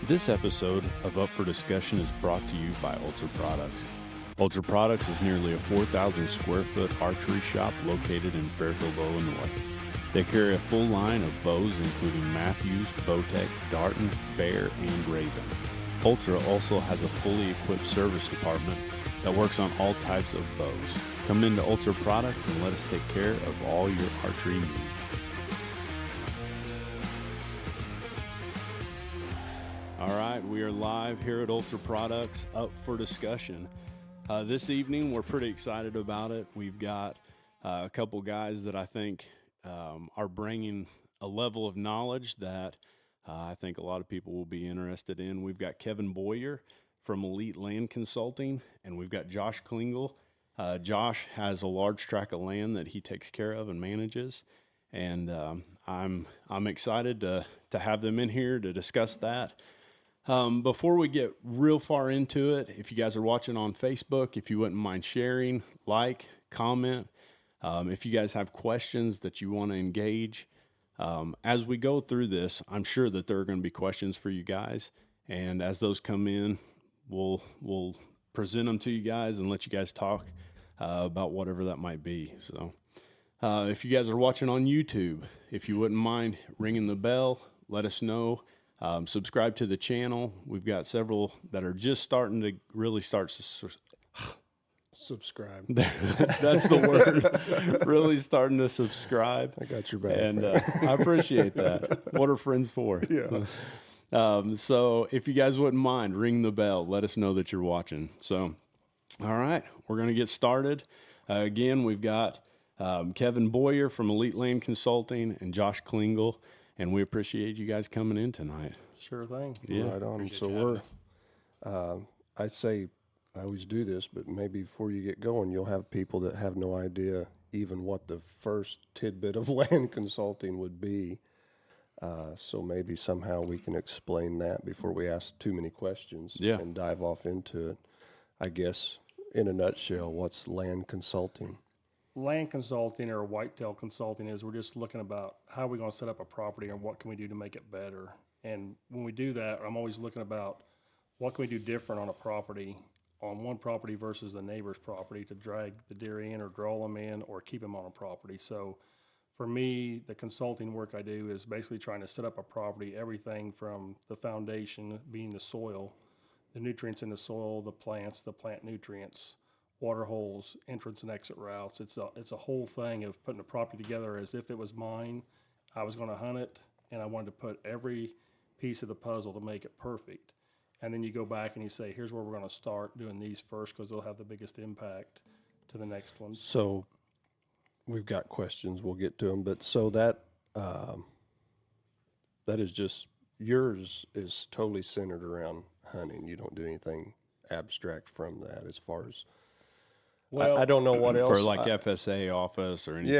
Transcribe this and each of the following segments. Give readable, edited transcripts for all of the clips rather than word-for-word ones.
This episode of Up for Discussion is brought to you by Ultra Products. Ultra Products is nearly a 4,000 square foot archery shop located in Fairfield, Illinois. They carry a full line of bows including Matthews, Bowtech, Darton, Bear, and Raven. Ultra also has a fully equipped service department that works on all types of bows. Come into Ultra Products and let us take care of all your archery needs. All right, we are live here at Ultra Products, Up for Discussion. This evening, we're pretty excited about it. We've got a couple guys that I think are bringing a level of knowledge that I think a lot of people will be interested in. We've got Kevin Boyer from Elite Land Consulting, and we've got Josh Klingle. Josh has a large tract of land that he takes care of and manages, and I'm excited to have them in here to discuss that. Before we get real far into it, if you guys are watching on Facebook, if you wouldn't mind sharing, like, comment, if you guys have questions that you want to engage, as we go through this, I'm sure that there are going to be questions for you guys. And as those come in, we'll present them to you guys and let you guys talk about whatever that might be. So if you guys are watching on YouTube, if you wouldn't mind ringing the bell, let us know. Subscribe to the channel. We've got several that are just starting to really start to subscribe. That's the word. Really starting to subscribe. I got your back. And I appreciate that. What are friends for? Yeah. So if you guys wouldn't mind, ring the bell. Let us know that you're watching. So, all right, we're going to get started. Again, we've got Kevin Boyer from Elite Land Consulting and Josh Klingle. And we appreciate you guys coming in tonight. Sure thing. Yeah. Right on. So I'd say I always do this, but maybe before you get going, you'll have people that have no idea even what the first tidbit of land consulting would be. So maybe somehow we can explain that before we ask too many questions and dive off into it. I guess in a nutshell, what's land consulting? Land consulting or whitetail consulting is we're just looking about how we're going to set up a property and what can we do to make it better. And when we do that, I'm always looking about what can we do different on a property, on one property versus the neighbor's property to drag the deer in or draw them in or keep them on a property. So for me, the consulting work I do is basically trying to set up a property, everything from the foundation being the soil, the nutrients in the soil, the plants, the plant nutrients, water holes, entrance and exit routes. It's a whole thing of putting the property together as if it was mine. I was going to hunt it, and I wanted to put every piece of the puzzle to make it perfect. And then you go back and you say, here's where we're going to start doing these first because they'll have the biggest impact to the next one. So we've got questions. We'll get to them. But so that is just, yours is totally centered around hunting. You don't do anything abstract from that as far as, well, I don't know what else for like FSA office or anything.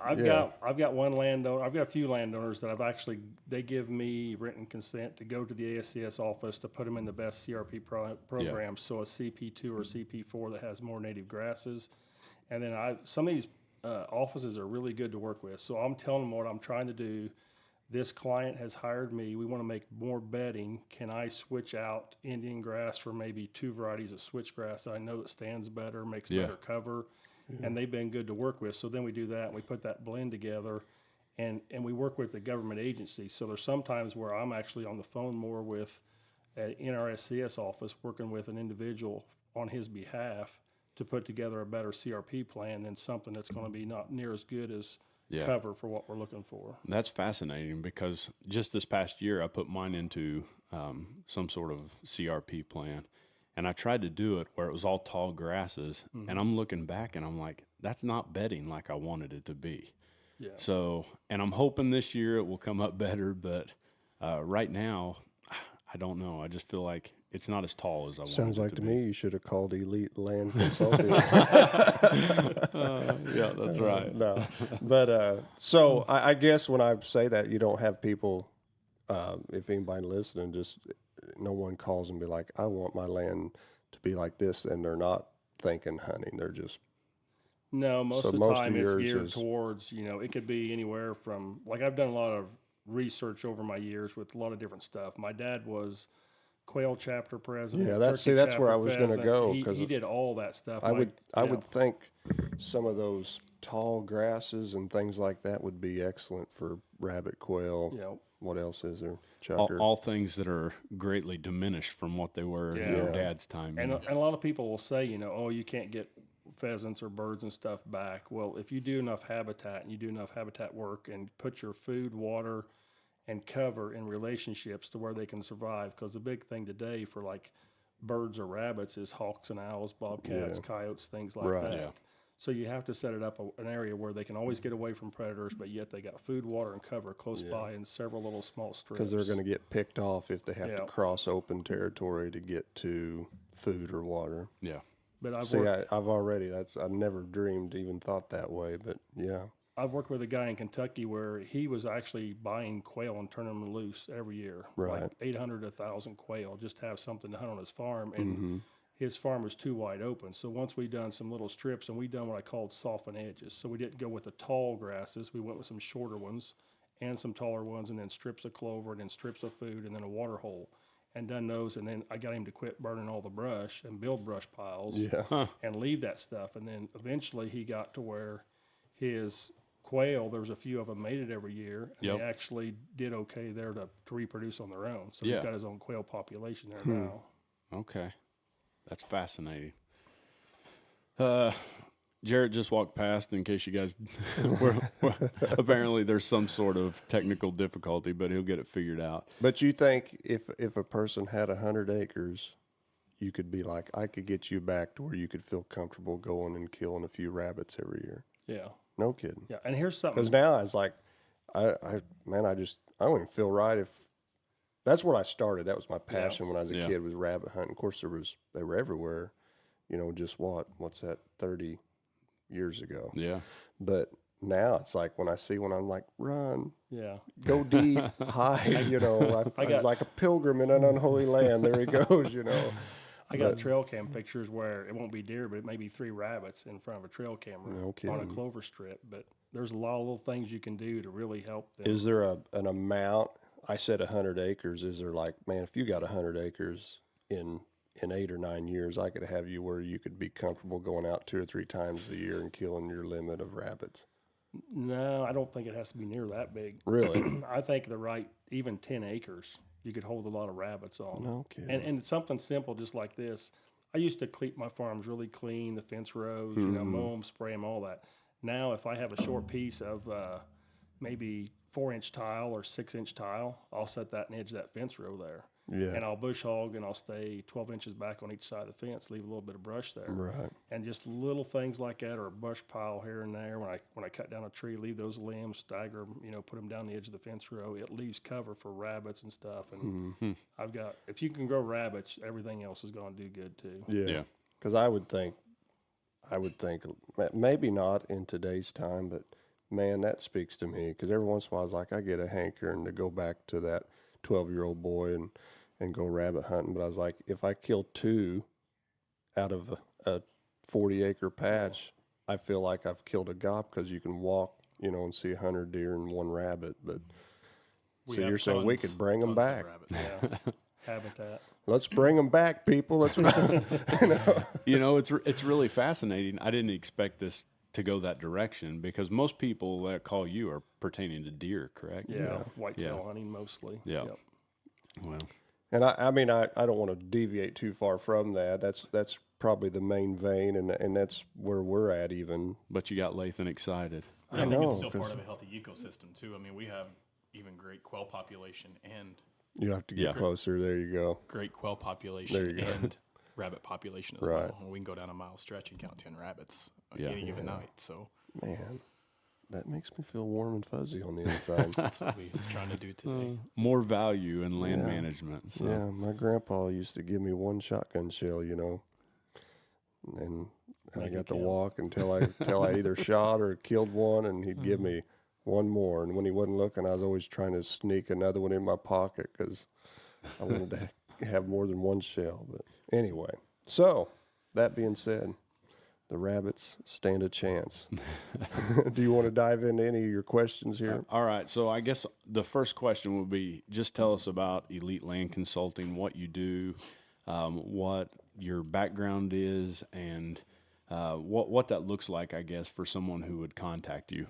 I've got one landowner. I've got a few landowners that they give me written consent to go to the ASCS office to put them in the best CRP programs. So a CP2 or CP4 that has more native grasses, and then some of these offices are really good to work with. So I'm telling them what I'm trying to do. This client has hired me. We want to make more bedding. Can I switch out Indian grass for maybe two varieties of switchgrass that I know that stands better, makes better cover, and they've been good to work with. So then we do that, and we put that blend together, and we work with the government agency. So there's sometimes where I'm actually on the phone more with an NRSCS office working with an individual on his behalf to put together a better CRP plan than something that's going to be not near as good as cover for what we're looking for. That's fascinating because just this past year I put mine into some sort of CRP plan, and I tried to do it where it was all tall grasses, and I'm looking back and I'm like, that's not bedding like I wanted it to be. Yeah. So, and I'm hoping this year it will come up better, but right now, I don't know. I just feel like it's not as tall as I wanted it to be. Sounds like to me you should have called Elite Land Consulting. Yeah, that's right. No, but so I guess when I say that, you don't have people, if anybody listening, just no one calls and be like, I want my land to be like this, and they're not thinking hunting. They're just most of the time it's geared towards, it could be anywhere from, like I've done a lot of research over my years with a lot of different stuff. My dad was quail chapter president. Yeah, turkey that's where chapter I was going to president. go, He 'cause did all that stuff. I Yeah. would think some of those tall grasses and things like that would be excellent for rabbit, quail. Yeah. What else is there? all, Chucker. all things that are greatly diminished from what they were in your Yeah. dad's time. And a lot of people will say, oh, you can't get pheasants or birds and stuff back. Well, if you do enough habitat and you do enough habitat work and put your food, water, and cover in relationships to where they can survive, because the big thing today for like birds or rabbits is hawks and owls, bobcats, coyotes, things like Right. that. Yeah. So you have to set it up an area where they can always get away from predators, but yet they got food, water, and cover close by in several little small strips. Because they're going to get picked off if they have to Yeah. cross open territory to get to food or water. Yeah. But I've See, worked, I've never dreamed, even thought that way, but yeah. I've worked with a guy in Kentucky where he was actually buying quail and turning them loose every year, Right. like 800 to 1,000 quail, just to have something to hunt on his farm. And his farm was too wide open. So once we done some little strips, and we done what I called soften edges. So we didn't go with the tall grasses. We went with some shorter ones and some taller ones, and then strips of clover, and then strips of food, and then a water hole, and done those. And then I got him to quit burning all the brush and build brush piles Yeah. and leave that stuff. And then eventually he got to where his quail, there was a few of them made it every year, and Yep. they actually did okay there to reproduce on their own. So Yeah. he's got his own quail population there now. Okay. That's fascinating. Jarrett just walked past in case you guys apparently there's some sort of technical difficulty, but he'll get it figured out. But you think if a person had 100 acres, you could be like, I could get you back to where you could feel comfortable going and killing a few rabbits every year. Yeah. No kidding. Yeah. And here's Because something. now it's like, I don't even feel right if. That's when I started. That was my passion when I was a Yeah. kid, was rabbit hunting. Of course, they were everywhere. Just what's that? 30 years ago. Yeah. But now it's like when I see one, I'm like, run, Yeah. go deep, hide. I was like a pilgrim in an unholy land. There he goes. I got trail cam pictures where it won't be deer, but it may be 3 rabbits in front of a trail camera No on a kidding. clover strip. But there's a lot of little things you can do to really help them. Is there an amount? I said 100 acres. Is there like, man, if you got 100 acres in 8 or 9 years, I could have you where you could be comfortable going out 2 or 3 times a year and killing your limit of rabbits. No, I don't think it has to be near that big. Really? I think even 10 acres, you could hold a lot of rabbits on. No kidding. And it's something simple just like this. I used to keep my farms really clean, the fence rows, Mm-hmm. mow them, spray them, all that. Now, if I have a short piece of maybe 4-inch tile or 6-inch tile, I'll set that and edge that fence row there. Yeah. And I'll bush hog and I'll stay 12 inches back on each side of the fence, leave a little bit of brush there. Right. And just little things like that, or a brush pile here and there. When I cut down a tree, leave those limbs, stagger them, put them down the edge of the fence row. It leaves cover for rabbits and stuff. And if you can grow rabbits, everything else is going to do good too. Yeah. Yeah. Because I would think, maybe not in today's time, but man, that speaks to me. Because every once in a while, I was like, I get a hankering to go back to that 12-year-old boy and go rabbit hunting. But I was like, if I kill 2 out of a 40-acre patch, I feel like I've killed a gop, because you can walk, and see 100 deer and 1 rabbit. But so you're saying we could bring them back? Yeah. Habitat. Let's bring them back, people. Let's, It's really fascinating. I didn't expect this to go that direction, because most people that call you are pertaining to deer, correct? Yeah. Whitetail Yeah. hunting mostly. Yeah. Yep. Well, And I mean, I don't want to deviate too far from that. That's probably the main vein, and that's where we're at even. but you got Lathan excited. I I think know, it's still 'cause- part of a healthy ecosystem too. I mean, we have even great quail population and You have to get Yeah. closer. There you go. great quail population There you go. and rabbit population as Right. well. We can go down a mile stretch and count 10 rabbits Yeah. any given night. So Man, that makes me feel warm and fuzzy on the inside. that's what we was trying to do today. More value in land Yeah. management. So. Yeah, my grandpa used to give me 1 shotgun shell, and I Make it got to count. walk until I either shot or killed one, and he'd give me 1 more. And when he wasn't looking, I was always trying to sneak another one in my pocket, because I wanted to have more than 1 shell. But anyway, so that being said, the rabbits stand a chance. Do you want to dive into any of your questions here? All right. So I guess the first question would be just tell us about Elite Land Consulting, what you do, what your background is, and what that looks like, I guess, for someone who would contact you.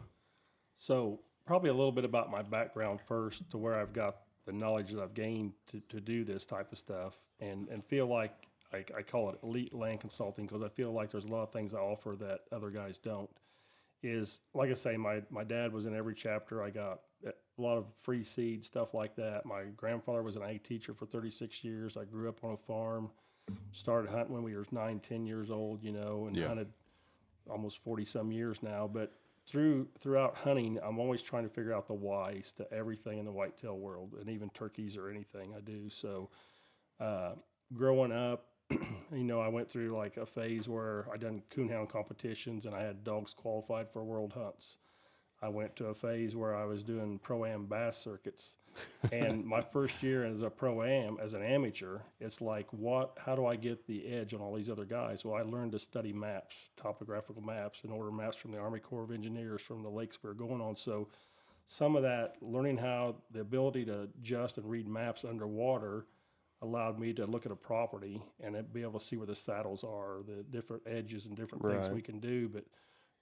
So probably a little bit about my background first, to where I've got the knowledge that I've gained to do this type of stuff, and feel like I call it Elite Land Consulting because I feel like there's a lot of things I offer that other guys don't. Is, like I say, my dad was in every chapter. I got a lot of free seed, stuff like that. My grandfather was an ag teacher for 36 years. I grew up on a farm, started hunting when we were 9, 10 years old, and hunted almost 40 some years now. But throughout hunting, I'm always trying to figure out the whys to everything in the whitetail world, and even turkeys or anything I do. So growing up, I went through like a phase where I done coonhound competitions and I had dogs qualified for world hunts. I went to a phase where I was doing pro-am bass circuits. And my first year as a pro-am, as an amateur, it's like, how do I get the edge on all these other guys? Well, I learned to study maps, topographical maps, and order maps from the Army Corps of Engineers from the lakes we were going on. So some of that, learning how the ability to adjust and read maps underwater allowed me to look at a property and be able to see where the saddles are, the different edges and different things we can do. But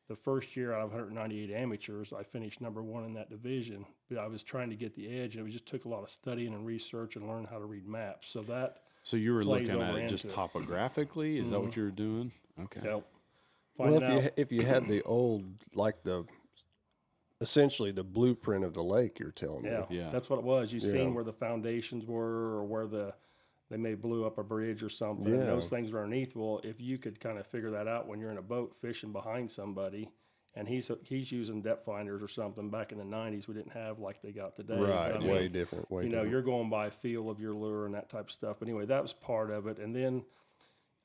the first year out of 198 amateurs, I finished number 1 in that division. But I was trying to get the edge, and it just took a lot of studying and research and learning how to read maps. So you were plays looking at over it just into it. topographically? Is that what you were doing? Okay. Yep. Well, if you had the old, like essentially the blueprint of the lake, you're telling me. Yeah, that's what it was. You've seen where the foundations were, or where they may blew up a bridge or something. And those things were underneath. Well, if you could kind of figure that out when you're in a boat fishing behind somebody, and he's using depth finders or something. Back in the 90s, we didn't have like they got today. Right, But, I mean, way different. you're going by feel of your lure and that type of stuff. But anyway, that was part of it. And then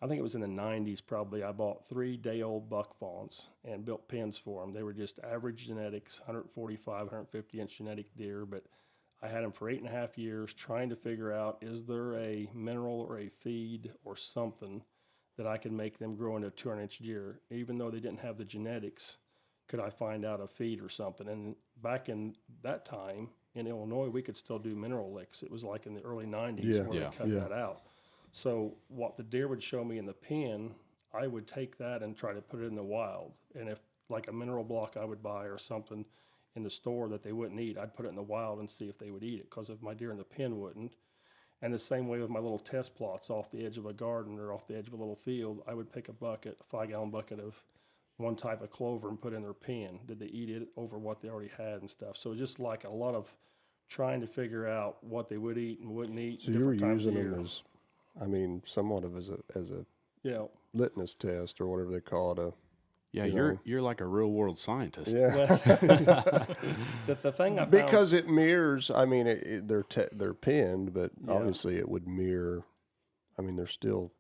I think it was in the 90s probably, I bought 3 day-old buck fawns and built pens for them. They were just average genetics, 145, 150-inch genetic deer, but I had them for 8.5 years trying to figure out, is there a mineral or a feed or something that I can make them grow into a 200-inch deer? Even though they didn't have the genetics, could I find out a feed or something? And back in that time in Illinois, we could still do mineral licks. It was like in the early 90s where they cut that out. So what the deer would show me in the pen, I would take that and try to put it in the wild. And if like a mineral block I would buy or something in the store that they wouldn't eat, I'd put it in the wild and see if they would eat it, because if my deer in the pen wouldn't. And the same way with my little test plots off the edge of a garden or off the edge of a little field, I would pick a 5-gallon bucket of one type of clover and put in their pen. Did they eat it over what they already had and stuff? So just like a lot of trying to figure out what they would eat and wouldn't eat. So you were using them as, somewhat of as a litmus test or whatever they call it. You're like a real world scientist. Yeah. The thing I found, because it mirrors. They're pinned, but obviously it would mirror. It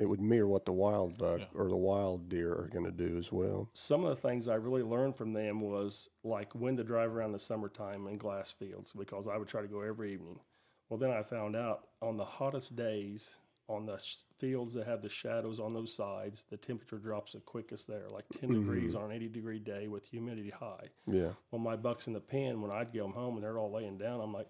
would mirror what the wild buck or the wild deer are going to do as well. Some of the things I really learned from them was like when to drive around the summertime in glass fields, because I would try to go every evening. Well, then I found out on the hottest days, on the fields that have the shadows on those sides, the temperature drops the quickest there, like 10 degrees on an 80-degree day with humidity high. Yeah. Well, my bucks in the pen, when I'd get them home and they're all laying down, I'm like,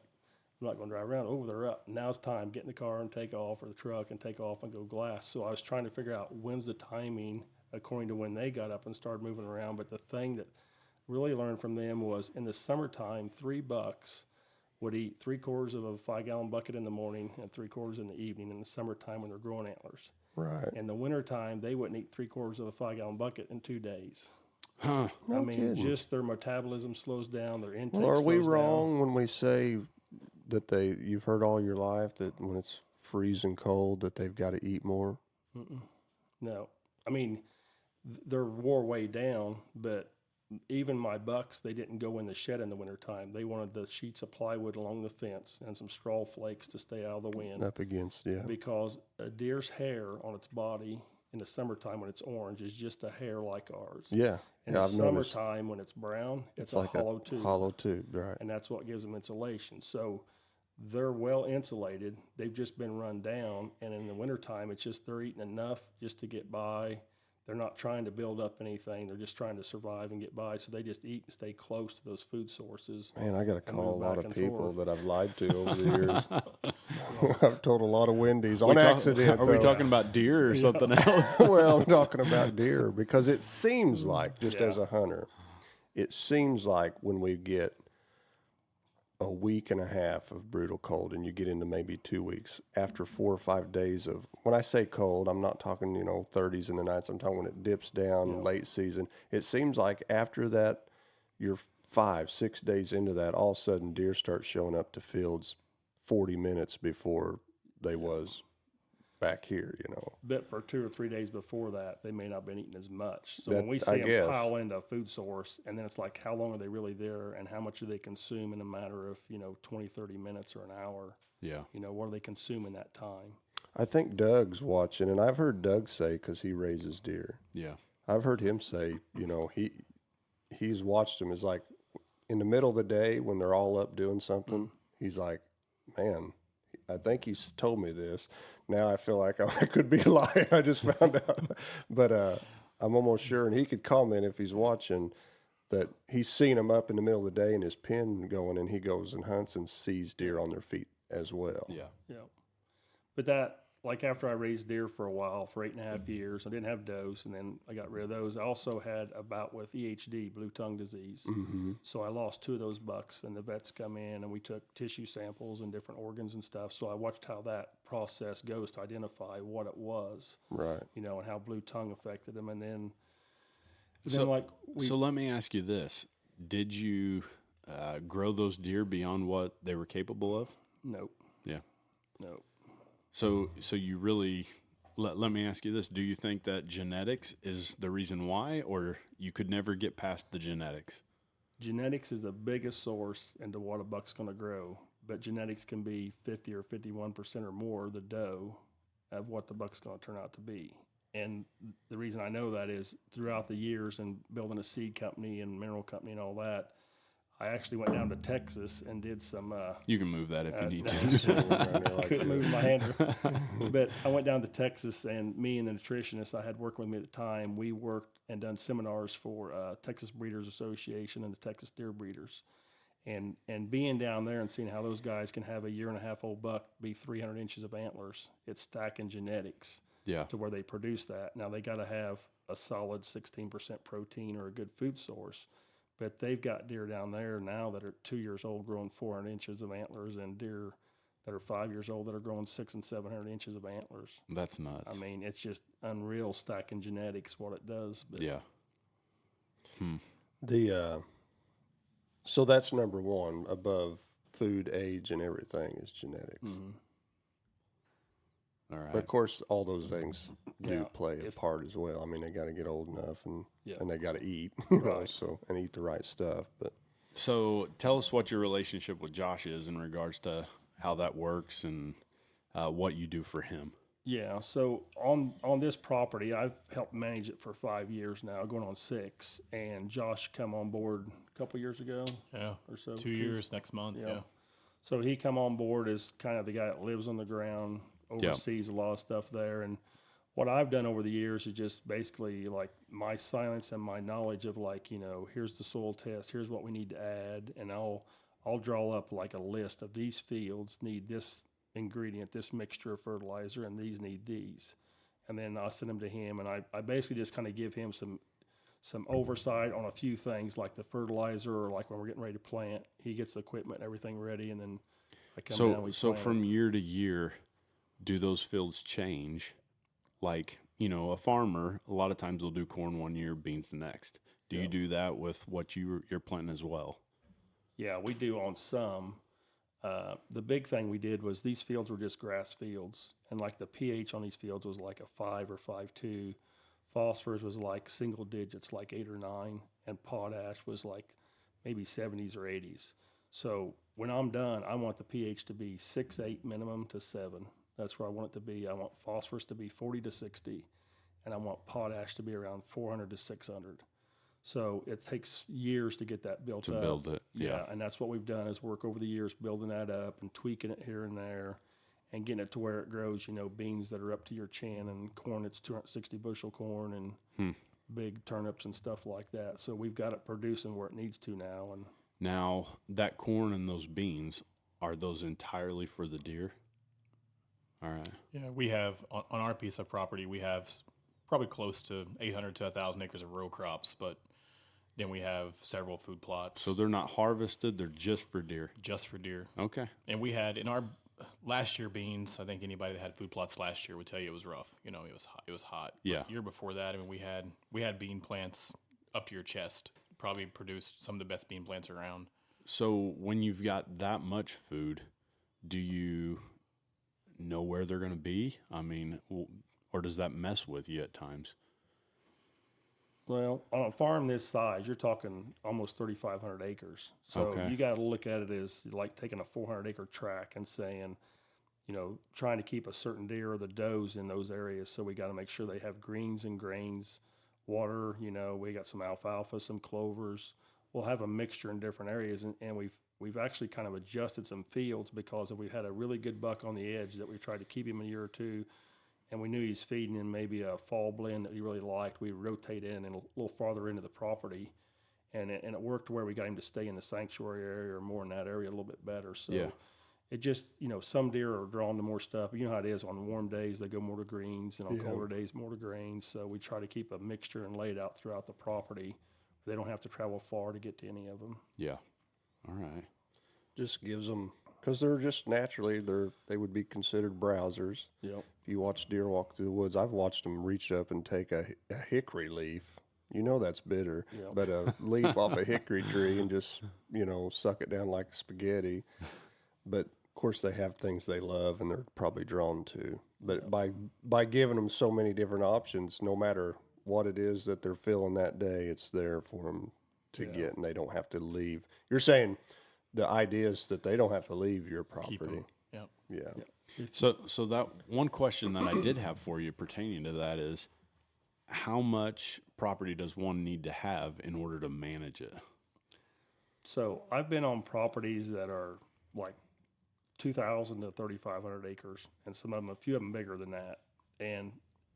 I'm not going to drive around. Oh, they're up. Now it's time. Get in the car and take off, or the truck and take off and go glass. So I was trying to figure out when's the timing according to when they got up and started moving around. But the thing that really learned from them was in the summertime, 3 bucks would eat 3/4 of a 5-gallon bucket in the morning and 3/4 in the evening in the summertime when they're growing antlers. Right. In the wintertime, they wouldn't eat 3/4 of a 5-gallon bucket in 2 days. Huh. No kidding. Just their metabolism slows down, their intake Well, are we slows wrong when we say that you've heard all your life that when it's freezing cold that they've got to eat more? No. They're wore way down, but even my bucks, they didn't go in the shed in the wintertime. They wanted the sheets of plywood along the fence and some straw flakes to stay out of the wind. Up against, Because a deer's hair on its body in the summertime when it's orange is just a hair like ours. Yeah. In the I've noticed summertime when it's brown, it's like a hollow tube. Hollow tube, right. And that's what gives them insulation. So they're well insulated. They've just been run down. And in the wintertime, it's just they're eating enough just to get by. they're not trying to build up anything. They're just trying to survive and get by. So they just eat and stay close to those food sources. Man, I got to and call a move lot back of and people forth. that I've lied to over the years. I've told a lot of Wendy's on We talk- accident. Are we though. talking about deer or something else? Well, I'm talking about deer because it seems like, just Yeah. as a hunter, it seems like when we get a week and a half of brutal cold and you get into maybe 2 weeks, after 4 or 5 days of, when I say cold, I'm not talking, 30s in the nights. I'm talking when it dips down late season. It seems like after that, you're 5, 6 days into that, all of a sudden deer start showing up to fields 40 minutes before they was back here, But for 2 or 3 days before that, they may not have been eating as much. So That- when we I see them guess. pile into a food source, and then it's like, how long are they really there, and how much do they consume in a matter of 20, 30 minutes or an hour? Yeah. What do they consume in that time? I think Doug's watching, and I've heard Doug say, because he raises deer, Yeah. I've heard him say, he's watched them. It's like in the middle of the day when they're all up doing something, he's like, man, I think he's told me this. Now I feel like I could be lying. I just found out. But I'm almost sure, and he could comment if he's watching, that he's seen them up in the middle of the day in his pen going, and he goes and hunts and sees deer on their feet as well. Yeah. Yeah. But that, like after I raised deer for a while, for 8.5 years, I didn't have does, and then I got rid of those. I also had a bout with EHD, blue tongue disease. Mm-hmm. So I lost 2 of those bucks, and the vets come in, and we took tissue samples and different organs and stuff. So I watched how that process goes to identify what it was, Right. and how blue tongue affected them. And then So, we, so let me ask you this. Did you grow those deer beyond what they were capable of? nope, Yeah. nope. So you really, let me ask you this. Do you think that genetics is the reason why, or you could never get past the genetics? Genetics is the biggest source into what a buck's going to grow, but genetics can be 50 or 51% or more the doe of what the buck's going to turn out to be. And the reason I know that is throughout the years and building a seed company and mineral company and all that, I actually went down to Texas and did some. You can move that if you need no, to. I couldn't move my hand. But I went down to Texas, and me and the nutritionist I had working with me at the time, we worked and done seminars for Texas Breeders Association and the Texas Deer Breeders. And being down there and seeing how those guys can have a 1.5-year-old buck be 300 inches of antlers, it's stacking genetics Yeah. to where they produce that. Now, they got to have a solid 16% protein or a good food source. But they've got deer down there now that are 2 years old growing 400 inches of antlers, and deer that are 5 years old that are growing 600 and 700 inches of antlers. That's nuts. I mean, it's just unreal stacking genetics what it does. But Yeah. So that's number one above food, age, and everything is genetics. All right. But of course, all those things do Yeah, play a part as well. I mean, they got to get old enough, and Yeah. and they got to eat, you know, Right. so and eat the right stuff. But So tell us what your relationship with Josh is in regards to how that works and what you do for him. Yeah, so on this property, I've helped manage it for 5 years now, going on 6. And Josh come on board a couple years ago Yeah. or so. 2 years next month. Yeah. Yeah. So he come on board as kind of the guy that lives on the ground, oversees a lot of stuff there. And what I've done over the years is just basically like my silence and my knowledge of like, here's the soil test, here's what we need to add, and I'll draw up like a list of these fields need this ingredient, this mixture of fertilizer, and these need these. And then I'll send them to him, and I basically just kind of give him some oversight on a few things like the fertilizer, or like when we're getting ready to plant, he gets the equipment and everything ready, and then I come down and we So plant. from year to year, do those fields change? Like, a farmer, a lot of times they'll do corn one year, beans the next. Do you do that with what you're planting as well? Yeah, we do on some. The big thing we did was these fields were just grass fields, and like the pH on these fields was like a 5 or 5.2. Phosphorus was like single digits, like 8 or 9, and potash was like maybe 70s or 80s. So when I'm done, I want the pH to be 6.8 minimum to 7. That's where I want it to be. I want phosphorus to be 40 to 60, and I want potash to be around 400 to 600. So it takes years to get that built up. To build it, yeah. And that's what we've done is work over the years building that up and tweaking it here and there. and getting it to where it grows, beans that are up to your chin and corn that's 260 bushel corn and big turnips and stuff like that. So we've got it producing where it needs to now. And Now, that corn and those beans, are those entirely for the deer? All right. Yeah, we have on our piece of property, we have probably close to 800 to 1,000 acres of row crops, but then we have several food plots. So they're not harvested, they're just for deer. Just for deer. Okay. And we had in our last year beans, I think anybody that had food plots last year would tell you it was rough. It was hot. Yeah. But year before that, I mean, we had bean plants up to your chest. Probably produced some of the best bean plants around. So when you've got that much food, do you know where they're going to be? I mean, or does that mess with you at times? well, on a farm this size, you're talking almost 3,500 acres. So Okay. you got to look at it as like taking a 400 acre tract and saying, trying to keep a certain deer or the does in those areas. So we got to make sure they have greens and grains, water. We got some alfalfa, some clovers. We'll have a mixture in different areas, and we've actually kind of adjusted some fields because if we had a really good buck on the edge that we tried to keep him a year or two, and we knew he's feeding in maybe a fall blend that he really liked, we rotate in and a little farther into the property, and it worked where we got him to stay in the sanctuary area or more in that area a little bit better. So Yeah. it just, some deer are drawn to more stuff. You know how it is on warm days, they go more to greens, and on colder days, more to grains. So we try to keep a mixture and lay it out throughout the property. They don't have to travel far to get to any of them. Yeah. All right. Just gives them, because they're just naturally, they would be considered browsers. Yep. If you watch deer walk through the woods, I've watched them reach up and take a hickory leaf. That's bitter, Yep. but a leaf off a hickory tree and just, suck it down like spaghetti. But of course they have things they love and they're probably drawn to. But by giving them so many different options, no matter what it is that they're feeling that day, it's there for them to get, and they don't have to leave. You're saying the idea is that they don't have to leave your Keep property. them. Yep. Yeah. So that one question that I did have for you pertaining to that is, how much property does one need to have in order to manage it? So I've been on properties that are like 2,000 to 3,500 acres, and a few of them bigger than that. And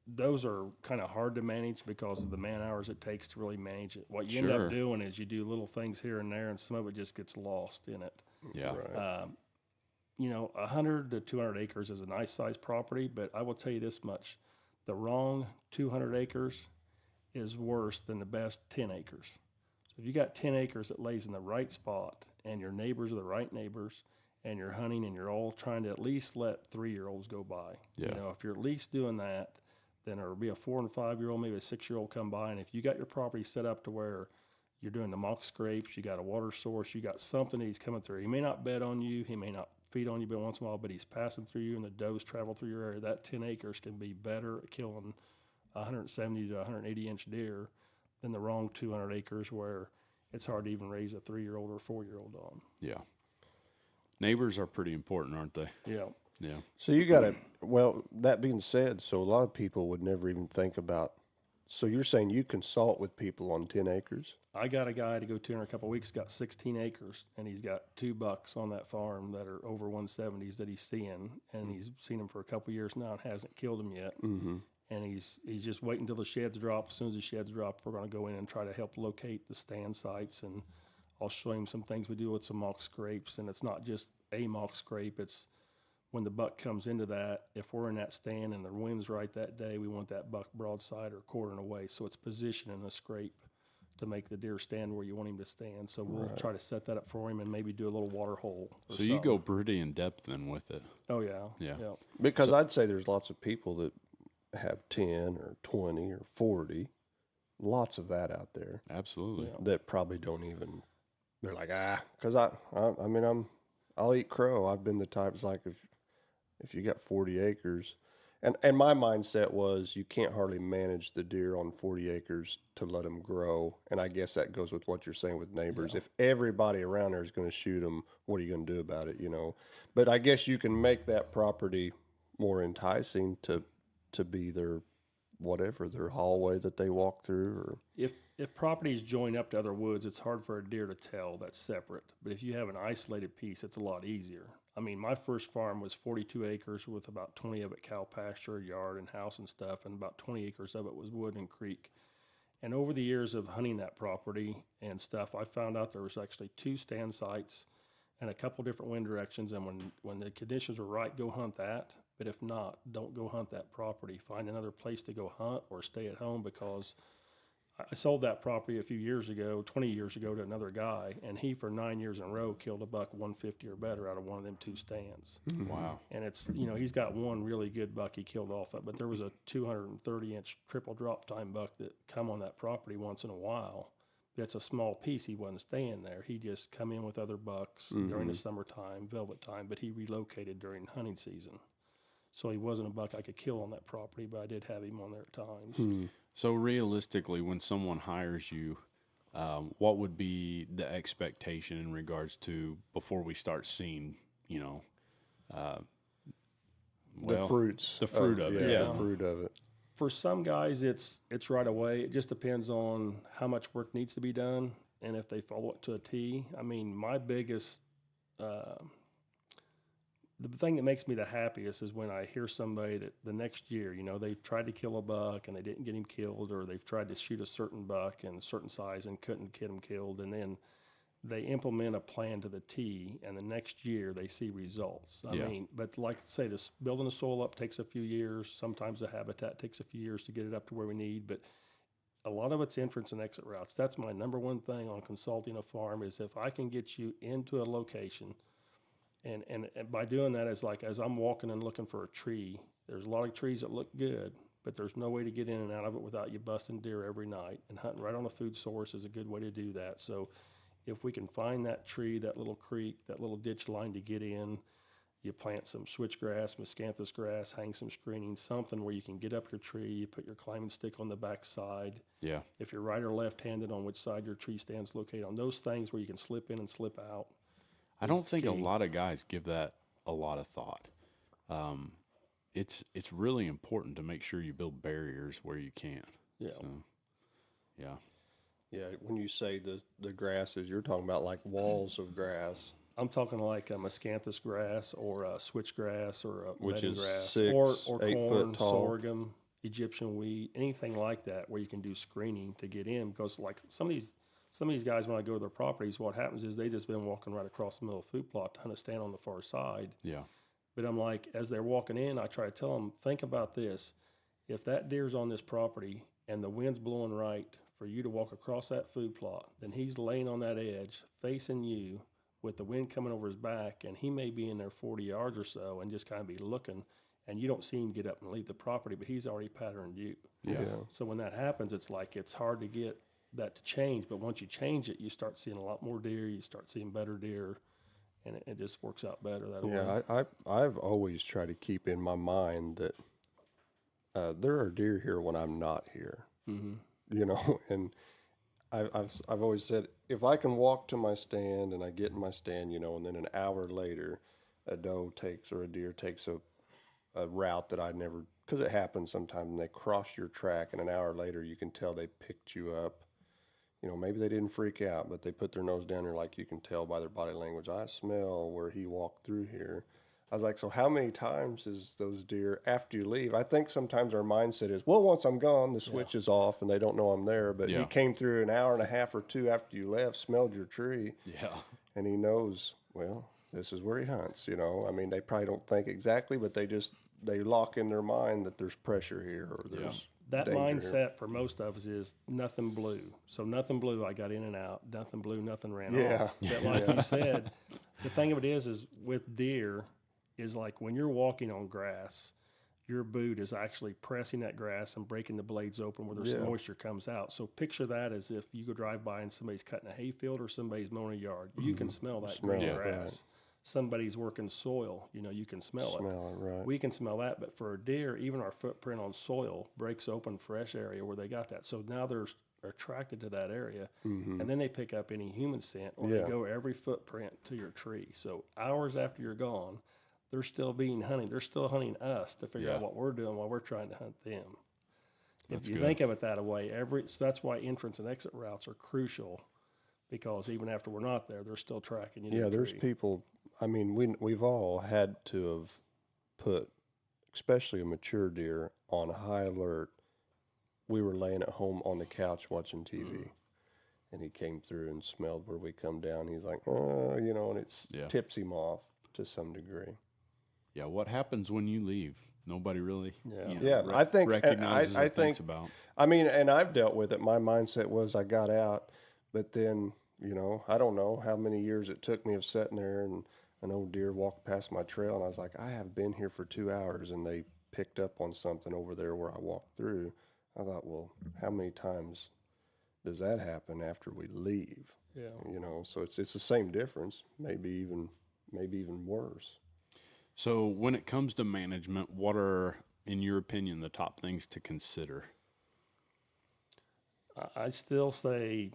those are kind of hard to manage because of the man hours it takes to really manage it. What you end Sure. up doing is you do little things here and there, and some of it just gets lost in it. Yeah. Right. 100 to 200 acres is a nice sized property, but I will tell you this much: the wrong 200 acres is worse than the best 10 acres. So if you got 10 acres that lays in the right spot, and your neighbors are the right neighbors, and you're hunting and you're all trying to at least let 3-year-olds go by. Yeah. If you're at least doing that, then there'll be a 4 and 5-year-old, maybe a 6-year-old come by. And if you got your property set up to where you're doing the mock scrapes, you got a water source, you got something that he's coming through. He may not bed on you, he may not feed on you but once in a while, but he's passing through you and the does travel through your area. That 10 acres can be better at killing 170 to 180 inch deer than the wrong 200 acres where it's hard to even raise a 3-year-old or 4-year-old on. Yeah. Neighbors are pretty important, aren't they? Yeah. Yeah. So you got to, well, that being said, so a lot of people would never even think about, so you're saying you consult with people on 10 acres? I got a guy to go to in a couple of weeks, got 16 acres, and he's got 2 bucks on that farm that are over 170s that he's seeing, and he's seen them for a couple of years now and hasn't killed them yet. Mm-hmm. And he's just waiting until the sheds drop. As soon as the sheds drop, we're going to go in and try to help locate the stand sites, and I'll show him some things we do with some mock scrapes. And it's not just a mock scrape, it's when the buck comes into that, if we're in that stand and the wind's right that day, we want that buck broadside or quartering away. So it's positioning a scrape to make the deer stand where you want him to stand. So we'll try to set that up for him and maybe do a little water hole. So you go pretty in depth then with it. Oh, yeah. Yeah. Because I'd say there's lots of people that have 10 or 20 or 40, lots of that out there Absolutely. Yeah. that probably don't even, they're like, because I'll eat crow. I've been the type, it's like if you got 40 acres, and my mindset was you can't hardly manage the deer on 40 acres to let them grow. And I guess that goes with what you're saying with neighbors. Yeah. If everybody around there is going to shoot them, what are you going to do about it, But I guess you can make that property more enticing to be their hallway that they walk through. Or If properties join up to other woods, it's hard for a deer to tell that's separate. But if you have an isolated piece, it's a lot easier. I mean, my first farm was 42 acres with about 20 of it cow pasture, yard, and house and stuff, and about 20 acres of it was wood and creek. And over the years of hunting that property and stuff, I found out there was actually 2 stand sites and a couple different wind directions. And when the conditions were right, go hunt that. But if not, don't go hunt that property. Find another place to go hunt or stay at home, because I sold that property a few years ago, 20 years ago, to another guy, and he for 9 years in a row killed a buck 150 or better out of one of them 2 stands. Wow. And it's, he's got one really good buck he killed off it, but there was a 230-inch triple drop time buck that come on that property once in a while. That's a small piece. He wasn't staying there. He just come in with other bucks during the summertime, velvet time, but he relocated during hunting season. So he wasn't a buck I could kill on that property, but I did have him on there at times. So realistically, when someone hires you, what would be the expectation in regards to before we start seeing, The fruits. the fruit of it. Yeah, Yeah. the fruit of it. For some guys, it's right away. It just depends on how much work needs to be done and if they follow it to a T. I mean, my biggest, the thing that makes me the happiest is when I hear somebody that the next year, they've tried to kill a buck and they didn't get him killed, or they've tried to shoot a certain buck in a certain size and couldn't get him killed, and then they implement a plan to the T, and the next year they see results. I mean, but like say this, building the soil up takes a few years. Sometimes the habitat takes a few years to get it up to where we need, but a lot of it's entrance and exit routes. That's my number one thing on consulting a farm, is if I can get you into a location, and by doing that, as I'm walking and looking for a tree, there's a lot of trees that look good, but there's no way to get in and out of it without you busting deer every night, and hunting right on a food source is a good way to do that. So if we can find that tree, that little creek, that little ditch line to get in, you plant some switchgrass, miscanthus grass, hang some screening, something where you can get up your tree, you put your climbing stick on the back side. Yeah. If you're right or left-handed, on which side your tree stand's located, on those things where you can slip in and slip out. I don't think a key. lot of guys give that a lot of thought. It's really important to make sure you build barriers where you can. Yeah. So, yeah. Yeah, when you say the grasses, you're talking about like walls of grass. I'm talking like a miscanthus grass or a switchgrass or a Which bedding is grass, 6, or 8 corn, foot tall. sorghum, Egyptian wheat, anything like that where you can do screening to get in. Because like some of these guys, when I go to their properties, what happens is they just been walking right across the middle of the food plot to hunt a stand on the far side. Yeah. But I'm like, as they're walking in, I try to tell them, think about this. If that deer's on this property and the wind's blowing right for you to walk across that food plot, then he's laying on that edge facing you with the wind coming over his back, and he may be in there 40 yards or so and just kind of be looking, and you don't see him get up and leave the property, but he's already patterned you. Yeah. So when that happens, it's like it's hard to get that to change, but once you change it, you start seeing a lot more deer, you start seeing better deer, and it just works out better that way. Yeah, I've always tried to keep in my mind that there are deer here when I'm not here. And I've always said, if I can walk to my stand and I get in my stand, and then an hour later a doe takes or a deer takes a route that I never, because it happens sometimes, and they cross your track, and an hour later you can tell they picked you up. Maybe they didn't freak out, but they put their nose down there, like you can tell by their body language. I smell where he walked through here. I was like, so how many times is those deer after you leave? I think sometimes our mindset is, well, once I'm gone, the switch is off and they don't know I'm there. But he came through an hour and a half or 2 after you left, smelled your tree. Yeah. And he knows, well, this is where he hunts, I mean, they probably don't think exactly, but they lock in their mind that there's pressure here or there's That danger mindset here. for most of us is nothing blue. So nothing blue, I got in and out. Nothing blue, nothing ran Yeah. off. But like you said, the thing of it is with deer, is like when you're walking on grass, your boot is actually pressing that grass and breaking the blades open where there's some moisture comes out. So picture that as if you go drive by and somebody's cutting a hayfield or somebody's mowing a yard. You can smell that green it, grass. right. Somebody's working soil, you can smell it. Right. We can smell that, but for a deer, even our footprint on soil breaks open fresh area where they got that. So now they're attracted to that area, and then they pick up any human scent, or they go every footprint to your tree. So hours after you're gone, they're still being hunted. They're still hunting us to figure out what we're doing while we're trying to hunt them. That's if you good. think of it that way, so that's why entrance and exit routes are crucial because even after we're not there, they're still tracking you. to Yeah, the there's tree. people, I mean, we've all had to have put, especially a mature deer, on high alert. We were laying at home on the couch watching TV, and he came through and smelled where we come down. He's like, oh, you know, and it Yeah. tips him off to some degree. Yeah, what happens when you leave? Nobody really Yeah. Yeah, I think, and recognizes I or thinks think, about. I mean, and I've dealt with it. My mindset was I got out, but then, you know, I don't know how many years it took me of sitting there and an old deer walked past my trail, and I was like, I have been here for 2 hours, and they picked up on something over there where I walked through. I thought, well, how many times does that happen after we leave? Yeah. You know, so it's the same difference, maybe even worse. So when it comes to management, what are, in your opinion, the top things to consider? I still say,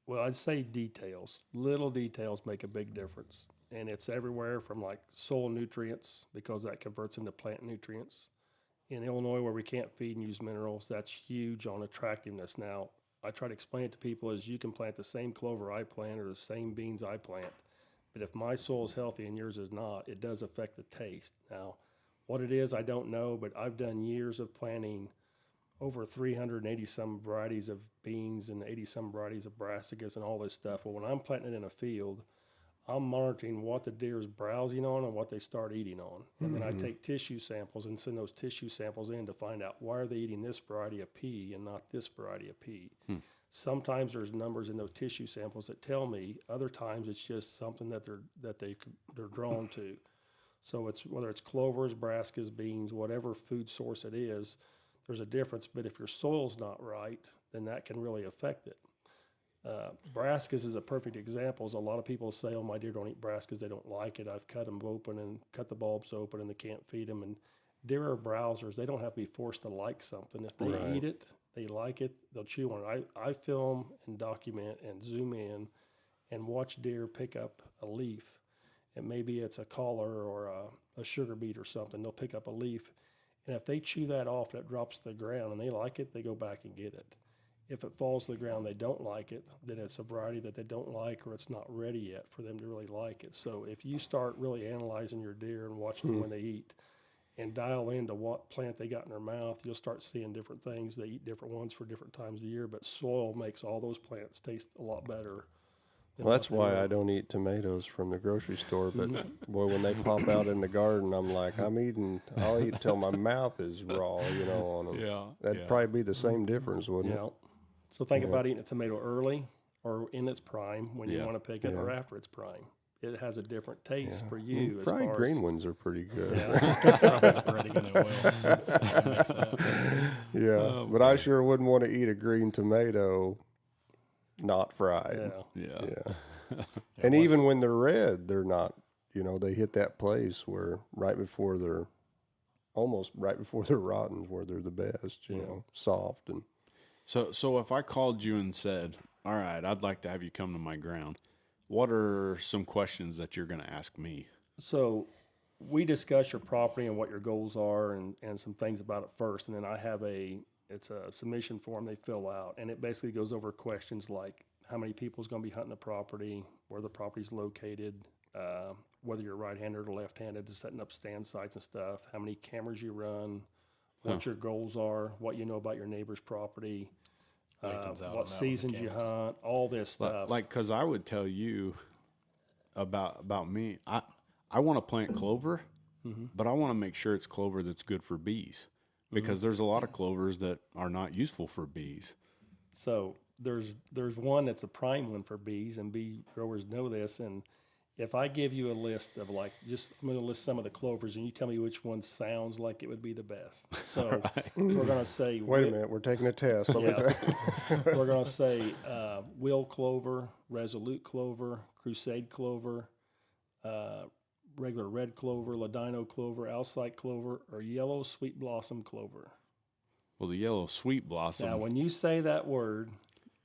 well, I'd say details. Little details make a big difference. And it's everywhere from like soil nutrients, because that converts into plant nutrients. In Illinois, where we can't feed and use minerals, that's huge on attractiveness. Now, I try to explain it to people as you can plant the same clover I plant or the same beans I plant. But if my soil is healthy and yours is not, it does affect the taste. Now, what it is, I don't know, but I've done years of planting over 380 some varieties of beans and 80 some varieties of brassicas and all this stuff. Well, when I'm planting it in a field, I'm monitoring what the deer is browsing on and what they start eating on. And then I take tissue samples and send those tissue samples in to find out why are they eating this variety of pea and not this variety of pea. Sometimes there's numbers in those tissue samples that tell me. Other times it's just something that they're drawn to. So it's whether it's clovers, brassicas, beans, whatever food source it is, there's a difference. But if your soil's not right, then that can really affect it. Brassicas is a perfect example. As a lot of people say, oh, my deer don't eat brassicas, they don't like it. I've cut them open and cut the bulbs open and they can't feed them. And deer are browsers. They don't have to be forced to like something. If they Right. eat it, they like it, they'll chew on it. I film and document and zoom in and watch deer pick up a leaf. And maybe it's a collar or a sugar beet or something. They'll pick up a leaf. And if they chew that off and it drops to the ground and they like it, they go back and get it. If it falls to the ground, they don't like it, then it's a variety that they don't like or it's not ready yet for them to really like it. So if you start really analyzing your deer and watching them when they eat and dial into what plant they got in their mouth, you'll start seeing different things. They eat different ones for different times of the year, but soil makes all those plants taste a lot better. than Well, that's what they why I will. don't eat tomatoes from the grocery store. But boy, when they pop out in the garden, I'm like, I'll eat till my mouth is raw, you know, on them. Yeah, That'd yeah. probably be the same difference, wouldn't Yeah. it? So think about eating a tomato early or in its prime when you Yeah. want to pick it, or Yeah. after its prime. It has a different taste for Mm, you as fried far green as, ones are pretty good. yeah. That's probably the breading in the oil. That's what makes that. Yeah, Oh, but I sure wouldn't want to eat a green tomato not fried. Yeah. Yeah. Yeah. And even when they're red, they're not, you know, they hit that place where almost right before they're rotten, where they're the best, you know, soft. And So if I called you and said, all right, I'd like to have you come to my ground, what are some questions that you're going to ask me? So we discuss your property and what your goals are and some things about it first. And then I have it's a submission form they fill out. And it basically goes over questions like how many people's going to be hunting the property, where the property's located, whether you're right-handed or left-handed, to setting up stand sites and stuff, how many cameras you run, what your goals are, what you know about your neighbor's property, Lathan's out on that what with the seasons you cameras. hunt, all this stuff. Like, because I would tell you about me, I want to plant clover, but I want to make sure it's clover that's good for bees, because there's a lot of clovers that are not useful for bees. So there's one that's a prime one for bees, and bee growers know this. And if I give you a list of I'm going to list some of the clovers, and you tell me which one sounds like it would be the best. So we're going to say, wait a minute, we're taking a test. Let me we're going to say wheel clover, resolute clover, crusade clover, regular red clover, ladino clover, alsike clover, or yellow sweet blossom clover. Well, the yellow sweet blossom. Now, when you say that word,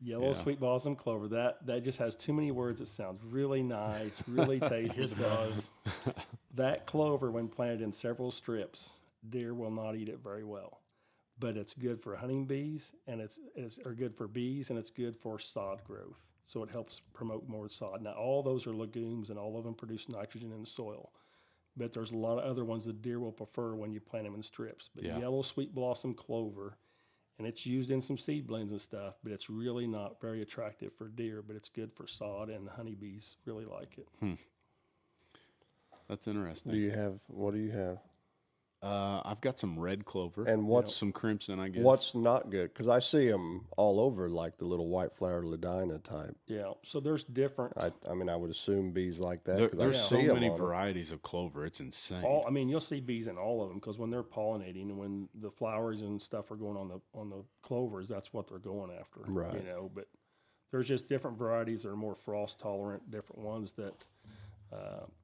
yellow Yeah. sweet blossom clover, that just has too many words. It sounds really nice, really tasty. Here's the buzz. That clover, when planted in several strips, deer will not eat it very well. but it's good for hunting bees, and it's good for bees, and it's good for sod growth. So it helps promote more sod. Now, all those are legumes, and all of them produce nitrogen in the soil. But there's a lot of other ones that deer will prefer when you plant them in strips. But yellow sweet blossom clover, and it's used in some seed blends and stuff, but it's really not very attractive for deer, but it's good for sod, and the honeybees really like it. That's interesting. What do you have? I've got some red clover And what's some crimson, I guess. What's not good? Because I see them all over, like the little white flower ladina type. Yeah, so there's different. I mean, I would assume bees like that. There's so see many varieties of clover. It's insane. You'll see bees in all of them because when they're pollinating and when the flowers and stuff are going on the clovers, that's what they're going after. Right. You know, but there's just different varieties that are more frost tolerant. Different ones that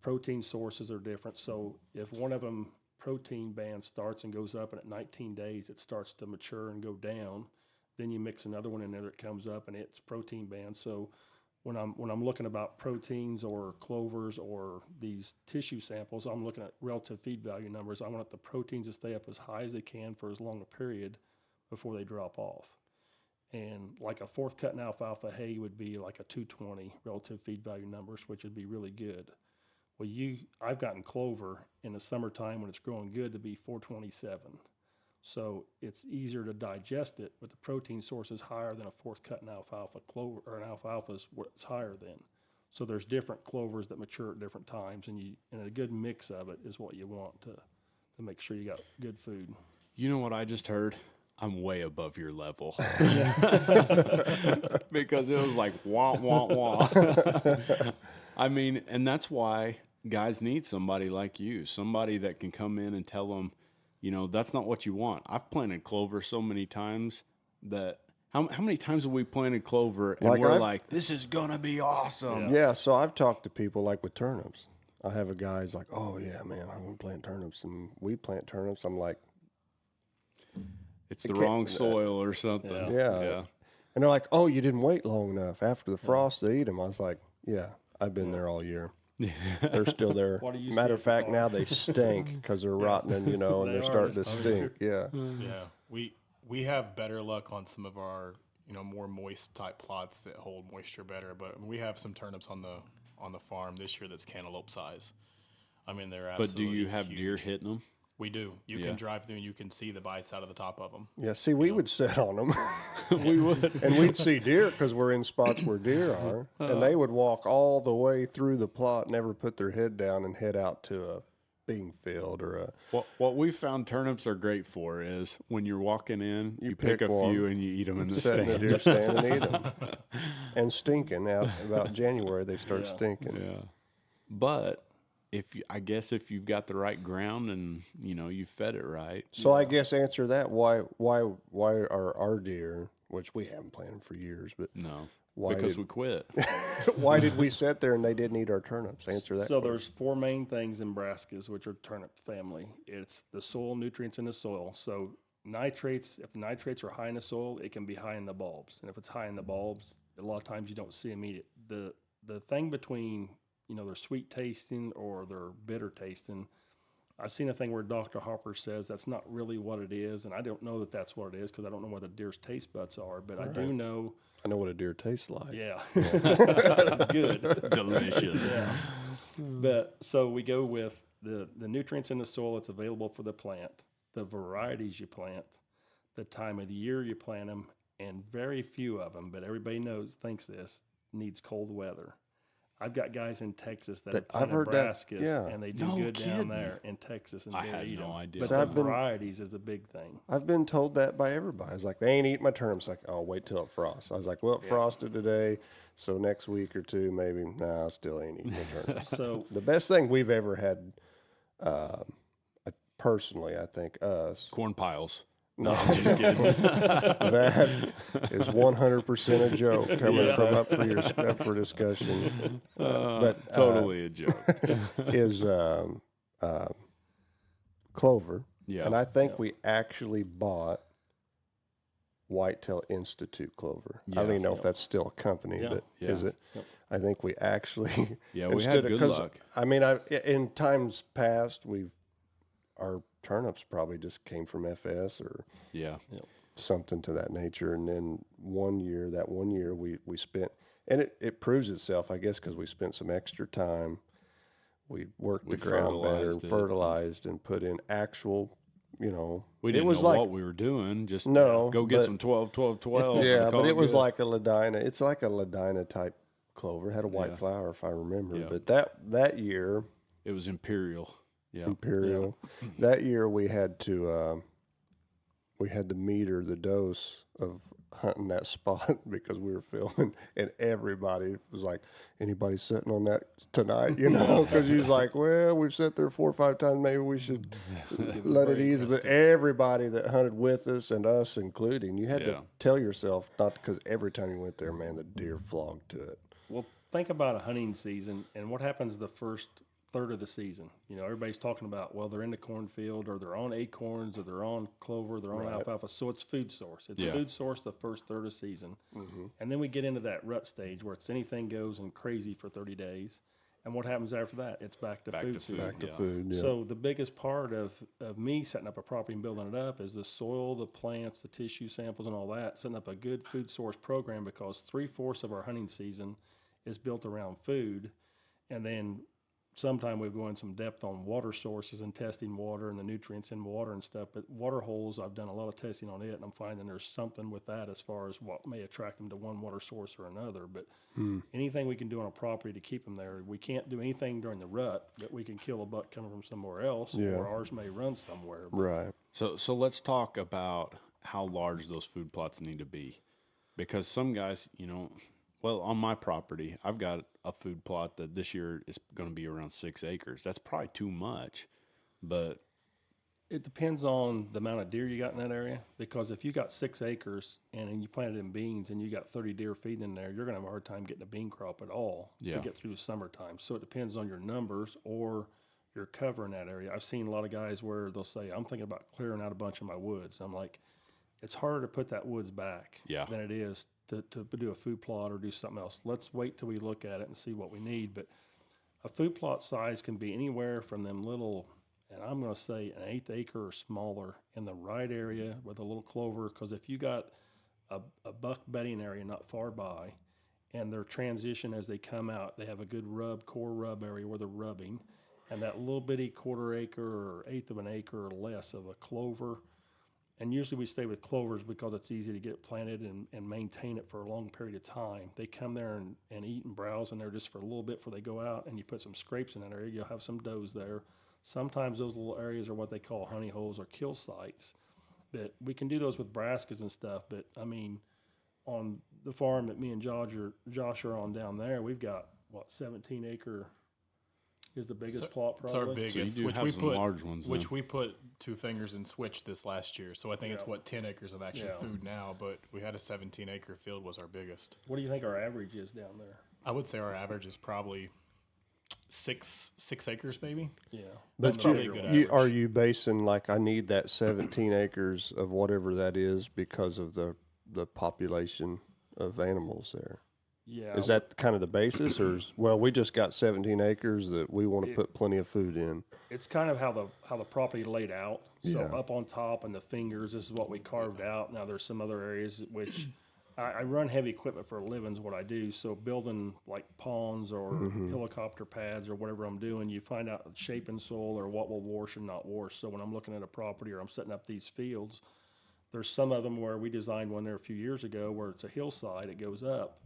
protein sources are different. So if one of them protein band starts and goes up, and at 19 days it starts to mature and go down, then you mix another one in there that comes up and it's protein band. So when I'm looking about proteins or clovers or these tissue samples, I'm looking at relative feed value numbers. I want the proteins to stay up as high as they can for as long a period before they drop off. And like a fourth cut in alfalfa hay would be like a 220 relative feed value numbers, which would be really good. Well, I've gotten clover in the summertime when it's growing good to be 427. So it's easier to digest it, but the protein source is higher than a fourth cut in alfalfa clover, or an alfalfa is what's higher than. So there's different clovers that mature at different times, and a good mix of it is what you want to make sure you got good food. You know what I just heard? I'm way above your level. Because it was like, wah, wah, wah. I mean, and that's why guys need somebody like you, somebody that can come in and tell them, you know, that's not what you want. I've planted clover so many times that how many times have we planted clover and we're like, this is going to be awesome. Yeah, so I've talked to people like with turnips. I have a guy who's like, oh, yeah, man, I'm going to plant turnips. And we plant turnips. I'm like, it's the wrong soil or something. Yeah. And they're like, oh, you didn't wait long enough after the frost to eat them. I was like, yeah. I've been there all year. They're still there. Matter of fact, now they stink because they're rotting, you know, and they're starting to stink. Yeah. Yeah. We have better luck on some of our, you know, more moist type plots that hold moisture better. But we have some turnips on the farm this year that's cantaloupe size. I mean, they're absolutely But do you have huge. Deer hitting them? We do. You can drive through and you can see the bites out of the top of them. Yeah, see, we would sit on them. We would. And we'd see deer because we're in spots where deer are. And they would walk all the way through the plot, never put their head down and head out to a bean field or a... What we found turnips are great for is when you're walking in, you pick a few and you eat them in the sit in the stand. deer stand and eat them. And stinking. Out about January, they start stinking. Yeah. But... I guess if you've got the right ground and you know you fed it right. So I guess answer that why are our deer, which we haven't planted for years, but No, why because we quit. why did we sit there and they didn't eat our turnips? Answer that. So question. there's four main things in brassicas, which are turnip family. It's the soil nutrients in the soil. So nitrates, if the nitrates are high in the soil, it can be high in the bulbs. And if it's high in the bulbs, a lot of times you don't see them eat it. The thing between, you know, they're sweet tasting or they're bitter tasting. I've seen a thing where Dr. Hopper says that's not really what it is, and I don't know that that's what it is because I don't know what a deer's taste buds are, but I do know. I know what a deer tastes like. Yeah. Good. Delicious. Yeah. But so we go with the nutrients in the soil that's available for the plant, the varieties you plant, the time of the year you plant them, and very few of them, but everybody thinks this, needs cold weather. I've got guys in Texas that have planted brassicas, and they do good down there in Texas, and I they had eat no them. idea. But So the varieties is a big thing. I've been told that by everybody. It's like, they ain't eating my turnips. Like, oh, wait till it frosts. I was like, well, it frosted today, so next week or two, maybe, I still ain't eating my turnips. So The best thing we've ever had, personally, I think, Corn piles. No, I'm just kidding. that is 100% a joke coming from up for discussion. But Totally a joke. is clover. Yeah. And I think we actually bought Whitetail Institute clover. I don't even know if that's still a company, but is it? Yep. I think we actually Yeah, we had good luck. I mean, in times past, we've our turnips probably just came from FS or Yeah. something to that nature. And then one year we spent, and it proves itself, I guess, because we spent some extra time. We worked the ground better, fertilized, and put in actual, We it didn't was know like, what we were doing. Just No, go get but- some 12, 12, 12. yeah, and call but it was good. like a ladina. It's like a ladina type clover. It had a white Yeah. flower, if I remember. Yeah. But that year, It was Imperial. Yeah. Imperial, that year we had to meter the dose of hunting that spot because we were filming, and everybody was like, "Anybody sitting on that tonight?" Because he's like, "Well, we've sat there 4 or 5 times. Maybe we should let it ease." But everybody that hunted with us, and us including, you had to tell yourself not, because every time you went there, man, the deer flogged to it. Well, think about a hunting season and what happens the first third of the season. Everybody's talking about, well, they're in the cornfield or they're on acorns or they're on clover, they're on alfalfa. So it's food source. It's food source the first third of the season. Mm-hmm. And then we get into that rut stage where it's anything goes and crazy for 30 days. And what happens after that? It's back to food. Back to food, yeah. So the biggest part of me setting up a property and building it up is the soil, the plants, the tissue samples and all that, setting up a good food source program, because 3/4 of our hunting season is built around food. And then sometime we've gone some depth on water sources and testing water and the nutrients in water and stuff. But water holes, I've done a lot of testing on it, and I'm finding there's something with that as far as what may attract them to one water source or another. But anything we can do on a property to keep them there, we can't do anything during the rut, but we can kill a buck coming from somewhere else, or ours may run somewhere. Right. So let's talk about how large those food plots need to be, because some guys, well, on my property, I've got a food plot that this year is going to be around 6 acres. That's probably too much, but It depends on the amount of deer you got in that area, because if you got 6 acres and you planted in beans and you got 30 deer feeding in there, you're going to have a hard time getting a bean crop at all to get through the summertime. So it depends on your numbers or your cover in that area. I've seen a lot of guys where they'll say, I'm thinking about clearing out a bunch of my woods. I'm like, it's harder to put that woods back than it is to do a food plot or do something else. Let's wait till we look at it and see what we need. But a food plot size can be anywhere from them little, and I'm going to say an 1/8 acre or smaller in the right area with a little clover. Because if you got a buck bedding area not far by, and their transition as they come out, they have a good core rub area where they're rubbing, and that little bitty 1/4 acre or 1/8 of an acre or less of a clover. And usually we stay with clovers because it's easy to get planted and maintain it for a long period of time. They come there and eat and browse in there just for a little bit before they go out, and you put some scrapes in that area, you'll have some does there. Sometimes those little areas are what they call honey holes or kill sites. But we can do those with brassicas and stuff. But, I mean, on the farm that me and Josh are on down there, we've got, 17 acre is the biggest plot probably. It's our biggest, So you do have some large ones which then. we put 2 fingers in switch this last year. So I think it's 10 acres of actual food now, but we had a 17 acre field was our biggest. What do you think our average is down there? I would say our average is probably six acres maybe. Yeah. But That's probably a good average. are you basing, like, I need that 17 acres of whatever that is because of the population of animals there? Yeah. Is that kind of the basis, or we just got 17 acres that we want to put plenty of food in? It's kind of how the property laid out. So Yeah. up on top and the fingers, this is what we carved out. Now there's some other areas which I run heavy equipment for a living is what I do. So building like ponds or helicopter pads or whatever I'm doing, you find out shaping soil or what will wash and not wash. So when I'm looking at a property or I'm setting up these fields, there's some of them where we designed one there a few years ago where it's a hillside, it goes up.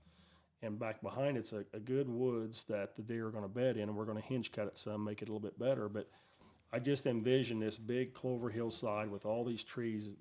And back behind it's a good woods that the deer are going to bed in, and we're going to hinge cut it some, make it a little bit better. But I just envision this big clover hillside with all these trees,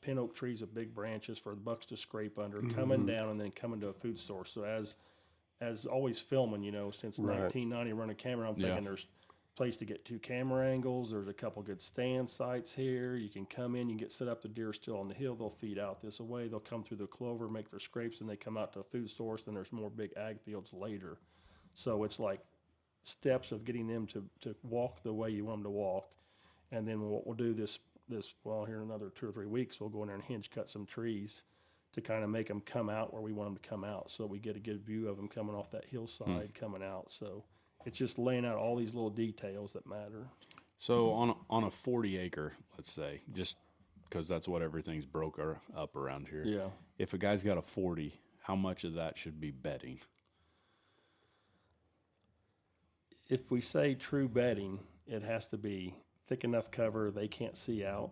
pin oak trees with big branches for the bucks to scrape under, coming down and then coming to a food source. So as always filming, since 1990 running camera, I'm thinking there's place to get 2 camera angles. There's a couple good stand sites here. You can come in, you can get set up. The deer still on the hill. They'll feed out this way. They'll come through the clover, make their scrapes, and they come out to a food source. Then there's more big ag fields later. So it's like steps of getting them to walk the way you want them to walk. And then what we'll do here in another 2 or 3 weeks, we'll go in there and hinge cut some trees to kind of make them come out where we want them to come out. So we get a good view of them coming off that hillside coming out. So it's just laying out all these little details that matter. So on a 40 acre, let's say, just because that's what everything's up around here. Yeah. If a guy's got a 40, how much of that should be bedding? If we say true bedding, it has to be thick enough cover they can't see out,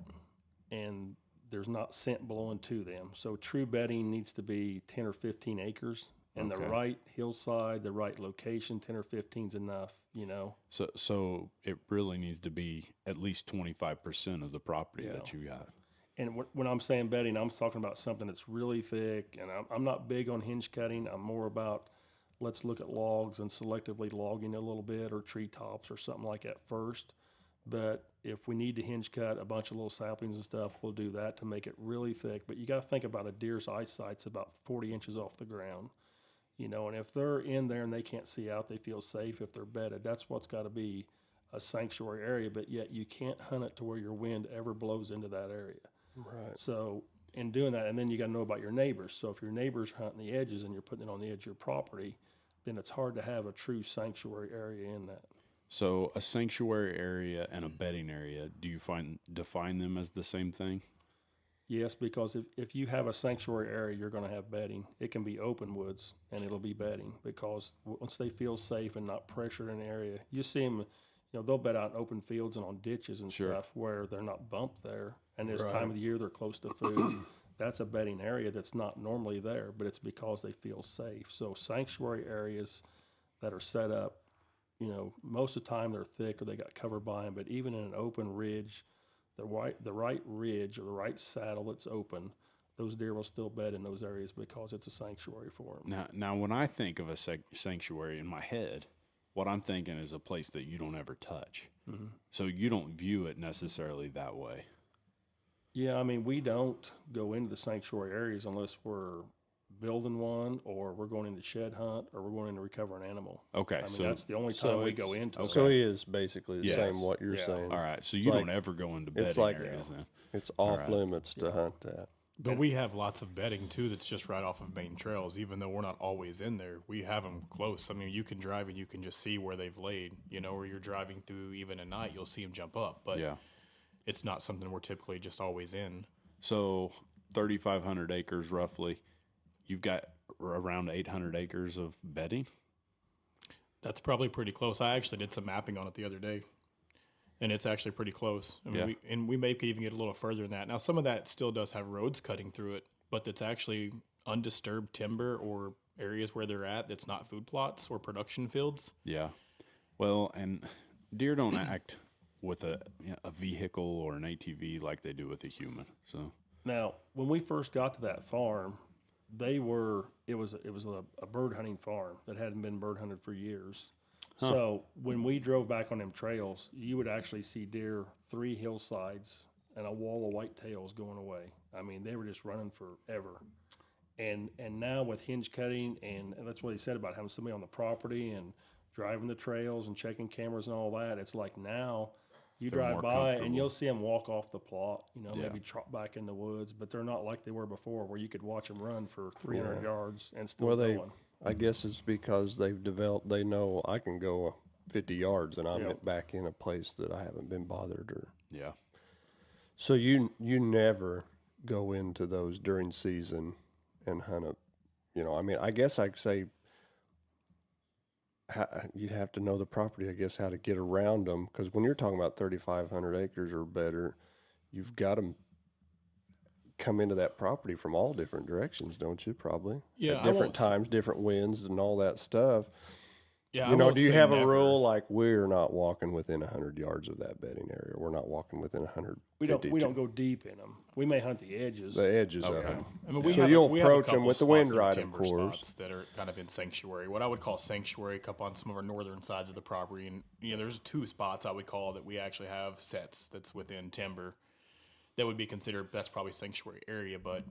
and there's not scent blowing to them. So true bedding needs to be 10 or 15 acres, and Okay. the right hillside, the right location. 10 or 15 is enough, you know. So it really needs to be at least 25% of the property that you got. And when I'm saying bedding, I'm talking about something that's really thick. And I'm not big on hinge cutting. I'm more about let's look at logs and selectively logging a little bit, or treetops or something like that first. But if we need to hinge cut a bunch of little saplings and stuff, we'll do that to make it really thick. But you got to think about a deer's eyesight's about 40 inches off the ground, you know. And if they're in there and they can't see out, they feel safe. If they're bedded, that's what's got to be a sanctuary area. But yet you can't hunt it to where your wind ever blows into that area. Right. So in doing that, and then you got to know about your neighbors. So if your neighbor's hunting the edges and you're putting it on the edge of your property, then it's hard to have a true sanctuary area in that. So a sanctuary area and a bedding area, do you define them as the same thing? Yes, because if you have a sanctuary area, you're going to have bedding. It can be open woods, and it'll be bedding, because once they feel safe and not pressured in an area, you see them, you know, they'll bed out in open fields and on ditches and Sure. stuff where they're not bumped there. And this Right. time of the year, they're close to food. That's a bedding area that's not normally there, but it's because they feel safe. So sanctuary areas that are set up, you know, most of the time they're thick or they got cover by them, but even in an open ridge, the right ridge or the right saddle that's open, those deer will still bed in those areas because it's a sanctuary for them. Now when I think of a sanctuary in my head, what I'm thinking is a place that you don't ever touch. Mm-hmm. So you don't view it necessarily that way. Yeah, I mean, we don't go into the sanctuary areas unless we're building one, or we're going into shed hunt, or we're going in to recover an animal. Okay, I mean, so that's the only so time we it's- go into it. So he is basically the Yes. same what you're Yeah. saying. all right. So you like- don't ever go into it's bedding like- areas then. It's off right. limits to hunt that. But we have lots of bedding too that's just right off of main trails. Even though we're not always in there, we have them close. I mean, you can drive and you can just see where they've laid. You know, where you're driving through even at night, you'll see them jump up. But Yeah. it's not something we're typically just always in. So 3,500 acres roughly. You've got around 800 acres of bedding. That's probably pretty close. I actually did some mapping on it the other day, and it's actually pretty close. I mean, Yeah. we may could even get a little further than that. Now, some of that still does have roads cutting through it, but it's actually undisturbed timber or areas where they're at that's not food plots or production fields. Yeah. Well, and deer don't act with a vehicle or an ATV like they do with a human. So Now, when we first got to that farm, it was a bird hunting farm that hadn't been bird hunted for years. So when we drove back on them trails, you would actually see deer 3 hillsides and a wall of whitetails going away. I mean, they were just running forever. And now with hinge cutting, and that's what he said about having somebody on the property and driving the trails and checking cameras and all that, it's like now you They're drive more by comfortable. and you'll see them walk off the plot, you know, Yeah. maybe trot back in the woods, but they're not like they were before, where you could watch them run for 300 Yeah. yards and still Well, going. I guess it's because they've developed. They know I can go 50 yards and I'm Yeah. back in a place that I haven't been bothered. Or yeah. so you never go into those during season and hunt a. You know, I mean, I guess I'd say you'd have to know the property. I guess how to get around them, because when you're talking about 3,500 acres or better, you've got to come into that property from all different directions, don't you? Probably. Yeah, At I different won't s- times, different winds, and all that stuff. Yeah, You I know, won't do you say have a never. rule like we're not walking within 100 yards of that bedding area? We're not walking within 150. We don't go deep in them. We may hunt the edges. the edges of Okay. them. I mean, we So have you'll we have a approach 'em couple with the spots wind that are right, of timber course. spots that are kind of in sanctuary. What I would call sanctuary, up on some of our northern sides of the property, and you know, there's 2 spots I would call that we actually have sets that's within timber that would be considered. That's probably sanctuary area, but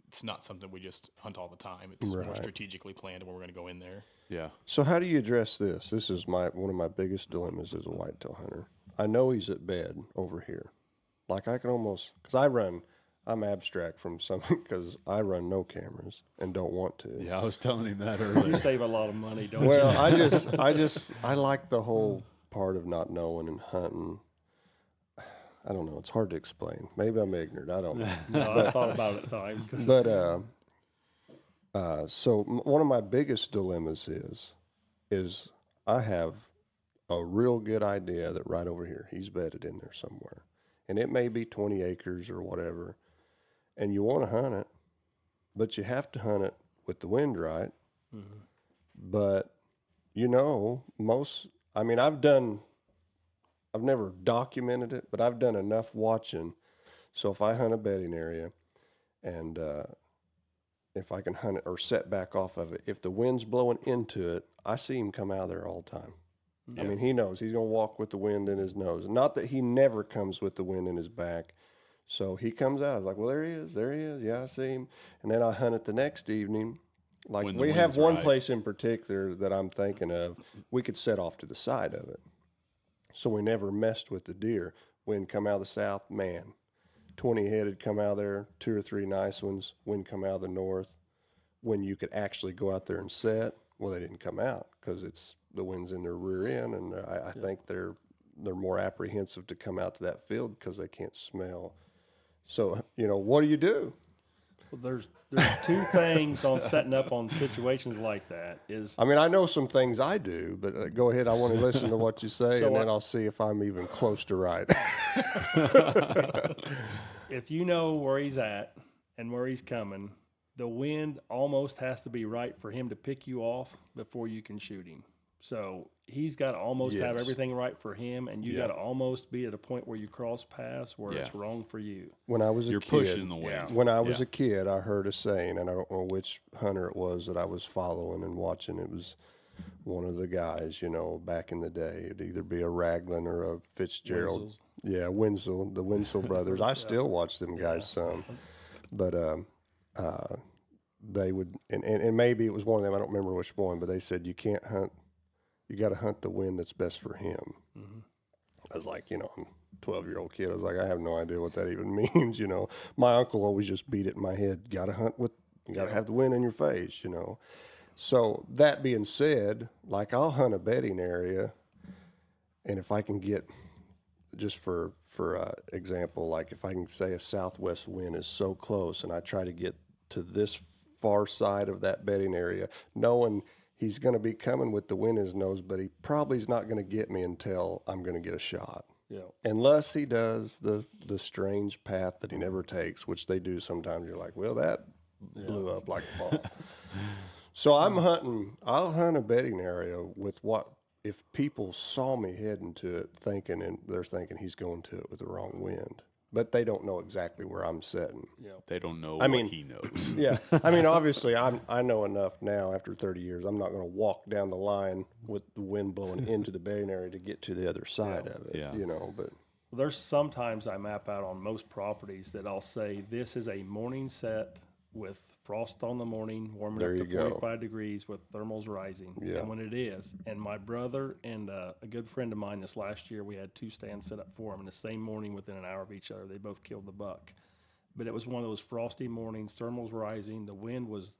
it's not something we just hunt all the time. It's more Right. strategically planned when we're going to go in there. Yeah. So how do you address this? This is one of my biggest dilemmas as a whitetail hunter. I know he's at bed over here. Like I can almost, because I'm abstract from something because I run no cameras and don't want to. Yeah. I was telling him that You earlier. save a lot of money, don't Well, you? I like the whole part of not knowing and hunting. I don't know. It's hard to explain. Maybe I'm ignorant. I don't know. No, I thought about it at times. But so one of my biggest dilemmas is I have a real good idea that right over here, he's bedded in there somewhere. And it may be 20 acres or whatever. And you want to hunt it, but you have to hunt it with the wind right. Mm-hmm. But, you know, I've never documented it, but I've done enough watching. So if I hunt a bedding area and if I can hunt it or set back off of it, if the wind's blowing into it, I see him come out of there all the time. Yeah. I mean, he knows he's going to walk with the wind in his nose. Not that he never comes with the wind in his back. So he comes out. I was like, well, there he is. Yeah, I see him. And then I hunt it the next evening. Like we have one place in particular that I'm thinking of. We could set off to the side of it. So we never messed with the deer. Wind come out of the south, man. 20 headed come out of there, 2 or 3 nice ones. Wind come out of the north. When you could actually go out there and set, well, they didn't come out because the wind's in their rear end, and I think they're more apprehensive to come out to that field because they can't smell. So, you know, what do you do? Well, there's 2 things on setting up on situations like that. I mean, I know some things I do, but go ahead. I want to listen to what you say, and then I'll see if I'm even close to right. If you know where he's at and where he's coming, the wind almost has to be right for him to pick you off before you can shoot him. So he's got to almost have everything right for him, and you got to almost be at a point where you cross paths where it's wrong for you. When I was a kid, pushing the wind. When I was a kid, I heard a saying, and I don't know which hunter it was that I was following and watching. It was one of the guys, you know, back in the day. It'd either be a Raglan or a Fitzgerald. Wenzel's. Yeah, Wenzel, the Wenzel brothers. I still watch them guys some, but they would, and maybe it was one of them. I don't remember which one, but they said you can't hunt. You got to hunt the wind that's best for him. Mm-hmm. I was like, you know, I'm a 12-year-old kid. I was like, I have no idea what that even means, you know. My uncle always just beat it in my head. Got to hunt you got to have the wind in your face, you know. So that being said, like I'll hunt a bedding area, and if I can get, just for example, like if I can say a southwest wind is so close and I try to get to this far side of that bedding area, knowing he's going to be coming with the wind in his nose, but he probably is not going to get me until I'm going to get a shot. Yeah. Unless he does the strange path that he never takes, which they do sometimes. You're like, well, that blew up like a ball. So I'll hunt a bedding area with if people saw me heading to it and they're thinking he's going to it with the wrong wind. But they don't know exactly where I'm setting. Yeah. They don't know what he knows. Yeah. I mean, obviously, I know enough now after 30 years. I'm not going to walk down the line with the wind blowing into the bedding area to get to the other side of it, you know. But there's sometimes I map out on most properties that I'll say this is a morning set with frost on the morning, warming up to 45 degrees with thermals rising. Yeah. And when it is, and my brother and a good friend of mine this last year, we had 2 stands set up for them in the same morning within an hour of each other. They both killed the buck. But it was one of those frosty mornings, thermals rising, the wind was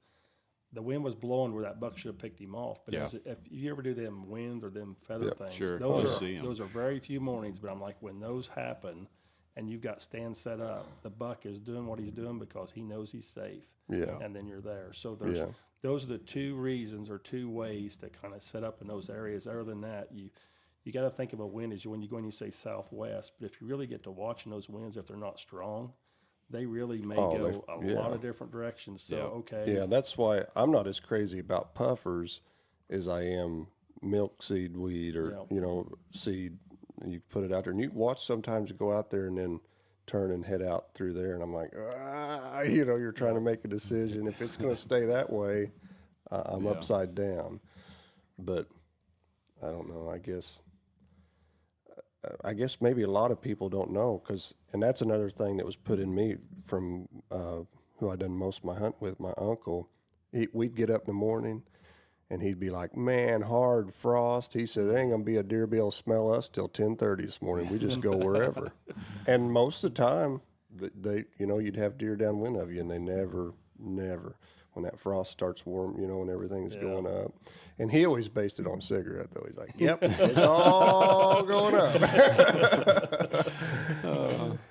blowing where that buck should have picked him off. But if you ever do them wind or them feather things, those are very few mornings. But I'm like, when those happen, and you've got stands set up, the buck is doing what he's doing because he knows he's safe. Yeah. And then you're there. So those are the 2 reasons or 2 ways to kind of set up in those areas. Other than that, you got to think of a wind as when you go and you say southwest. But if you really get to watching those winds, if they're not strong, they really may go a lot of different directions. So, Yeah, that's why I'm not as crazy about puffers as I am milkseed weed or, you know, seed. You put it out there, and you watch sometimes go out there and then turn and head out through there, and I'm like, you know, you're trying to make a decision. If it's going to stay that way, I'm upside down. But I don't know. I guess maybe a lot of people don't know and that's another thing that was put in me from who I done most of my hunt with, my uncle. We'd get up in the morning. And he'd be like, man, hard frost. He said, there ain't going to be a deer be able to smell us till 10:30 this morning. We just go wherever. And most of the time, you know, you'd have deer downwind of you, and they never, when that frost starts warm, you know, and everything's going up. And he always based it on cigarette, though. He's like, yep, it's all going up.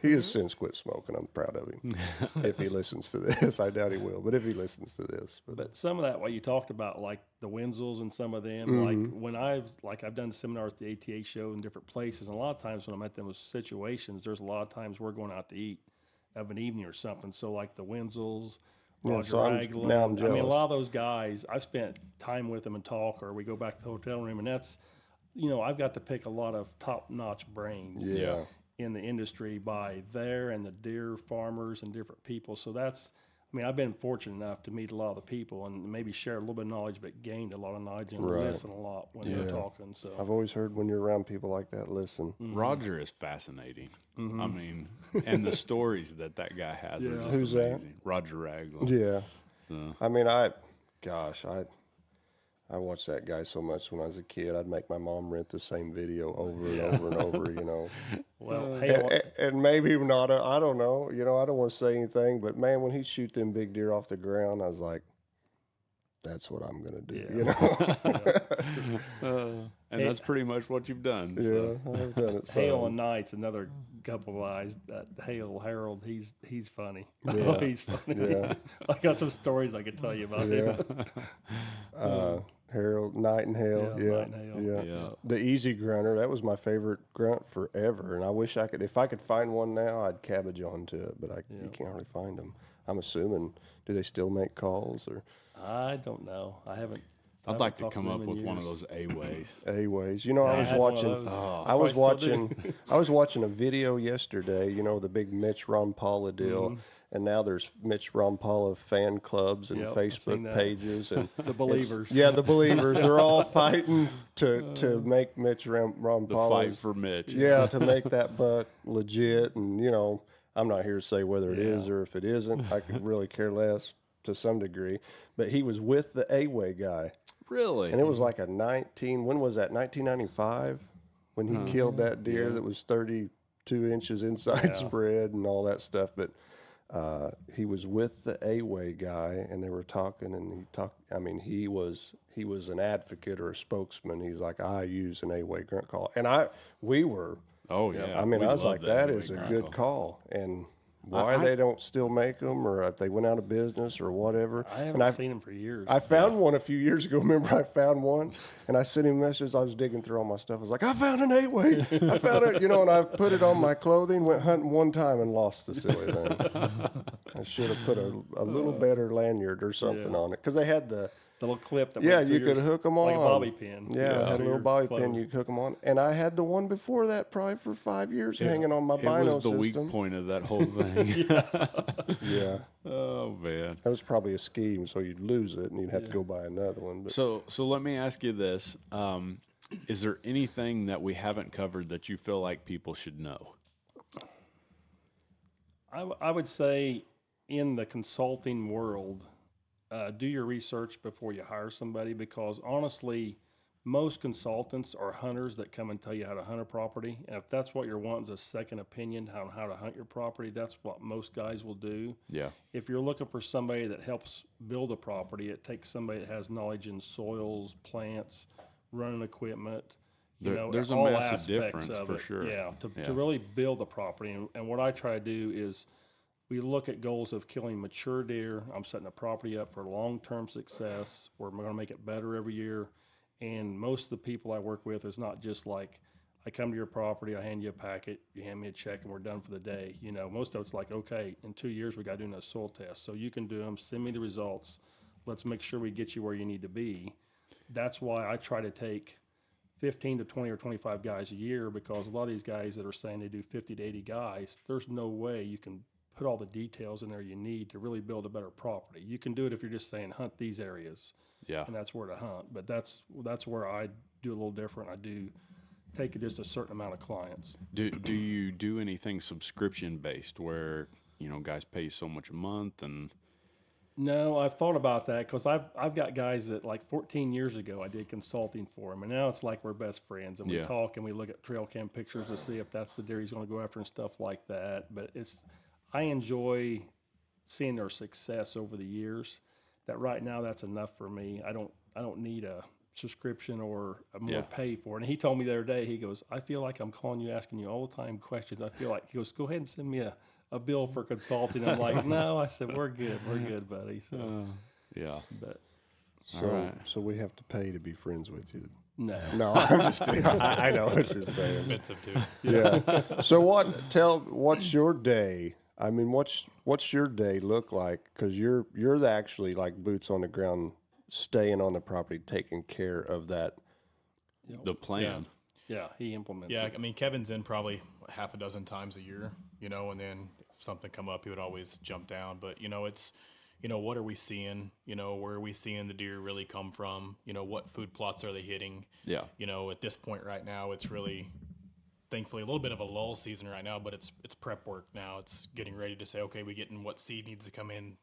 He has since quit smoking. I'm proud of him. If he listens to this, I doubt he will, but if he listens to this, But some of that, what you talked about, like the Wenzels and some of them, like when I've done seminars at the ATA show in different places, and a lot of times when I'm at those situations, there's a lot of times we're going out to eat of an evening or something. So like the Wenzels, Yeah, Roger so Ragland, now I'm I mean, a jealous. lot of those guys, I've spent time with them and talk, or we go back to the hotel room, and that's, I've got to pick a lot of top-notch brains. yeah. In the industry by there and the deer farmers and different people. So I've been fortunate enough to meet a lot of the people and maybe share a little bit of knowledge, but gained a lot of knowledge and Right. listen a lot when they're talking. So I've always heard when you're around people like that, listen. Roger is fascinating. I mean, and the stories that guy has are just Who's that? amazing. Roger Ragland. Yeah. So, I mean, I watched that guy so much when I was a kid. I'd make my mom rent the same video over and over and over, well, hey, And maybe not, I don't know. I don't want to say anything, but man, when he shoot them big deer off the ground, I was like, that's what I'm going to do, and that's pretty much what you've done. So. Yeah, I've done it. Hale and Knight's another couple of guys. That Hale Harold, he's funny. Yeah. He's funny. Yeah. I got some stories I could tell you about him. Harold, Night and Hale. Yeah, Yeah, Night and Hale. yeah. Yeah. The easy grunter, that was my favorite grunt forever. And I wish if I could find one now, I'd cabbage onto it, but you can't hardly find them. I'm assuming, do they still make calls or I don't know. I haven't. I'd like to come up with one of years. those A-ways. A-ways? I I was had one of watching. those. I was Probably still do. watching. I was watching a video yesterday. The big Mitch Rompala deal, and now there's Mitch Rompala fan clubs and Yep, I've seen Facebook that. pages and The believers. Yeah, the believers. They're all fighting to make Mitch Rompala The fight for Mitch. Yeah, to make that buck legit. And I'm not here to say whether it is or if it isn't. I could really care less to some degree. But he was with the A-Way guy. Really? And it was like when was that, 1995? When he killed that deer that was 32 inches inside spread and all that stuff. But he was with the A-Way guy, and they were talking, and he was an advocate or a spokesman. He's like, I use an A-Way grunt call. And we were, Oh, yeah. I mean, We I was love like, that A-Way is a grunt good call. And why they don't still make them, or if they went out of business or whatever. I haven't seen him for years. I found one a few years ago. Remember, I found one, and I sent him messages. I was digging through all my stuff. I was like, I found an 8-way. I found it, and I put it on my clothing, went hunting one time, and lost the silly thing. I should have put a little better lanyard or something on it, because they had the little clip that yeah, went through you could your- hook them on. like a bobby pin. Yeah, it had a through little your bobby clothes. pin. You could hook them on. And I had the one before that probably for 5 years hanging on my It bino was the system. weak point of that whole thing. Yeah, Oh, man. that was probably a scheme, so you'd lose it and you'd have to go buy another one. But So let me ask you this. Is there anything that we haven't covered that you feel like people should know? I would say in the consulting world, do your research before you hire somebody, because honestly, most consultants are hunters that come and tell you how to hunt a property. And if that's what you're wanting is a second opinion on how to hunt your property, that's what most guys will do. Yeah. If you're looking for somebody that helps build a property, it takes somebody that has knowledge in soils, plants, running equipment. There's a all massive aspects difference of for it. sure. Yeah, to Yeah. really build a property. And what I try to do is we look at goals of killing mature deer. I'm setting a property up for long-term success. We're going to make it better every year. And most of the people I work with is not just like, I come to your property, I hand you a packet, you hand me a check, and we're done for the day. Most of it's like, okay, in 2 years we got to do another soil test. So you can do them, send me the results. Let's make sure we get you where you need to be. That's why I try to take 15 to 20 or 25 guys a year, because a lot of these guys that are saying they do 50 to 80 guys, there's no way you can put all the details in there you need to really build a better property. You can do it if you're just saying hunt these areas, Yeah. and that's where to hunt. But that's where I do a little different. I do take just a certain amount of clients. Do you do anything subscription based where, guys pay so much a month and No, I've thought about that, because I've got guys that like 14 years ago I did consulting for them, and now it's like we're best friends, and we Yeah. talk and we look at trail cam pictures to see if that's the deer he's going to go after and stuff like that. But I enjoy seeing their success over the years. That right now that's enough for me. I don't need a subscription or a more pay for it. And he told me the other day, he goes, I feel like I'm calling you, asking you all the time questions. I feel like, he goes, go ahead and send me a bill for consulting. I'm like, no, I said, we're good, buddy. So, Yeah. but So we have to pay to be friends with you. no. I'm just. I know what you're saying. Expensive too. Yeah. So what's your day? I mean, what's your day look like? Because you're actually like boots on the ground, staying on the property, taking care of that. The plan. Yeah, he implements Yeah, it. I mean, Kevin's in probably half a dozen times a year, and then if something come up, he would always jump down. But, it's, what are we seeing? Where are we seeing the deer really come from? What food plots are they hitting? Yeah. At this point right now, it's really, thankfully, a little bit of a lull season right now, but it's prep work now. It's getting ready to say, okay, we getting what seed needs to come in,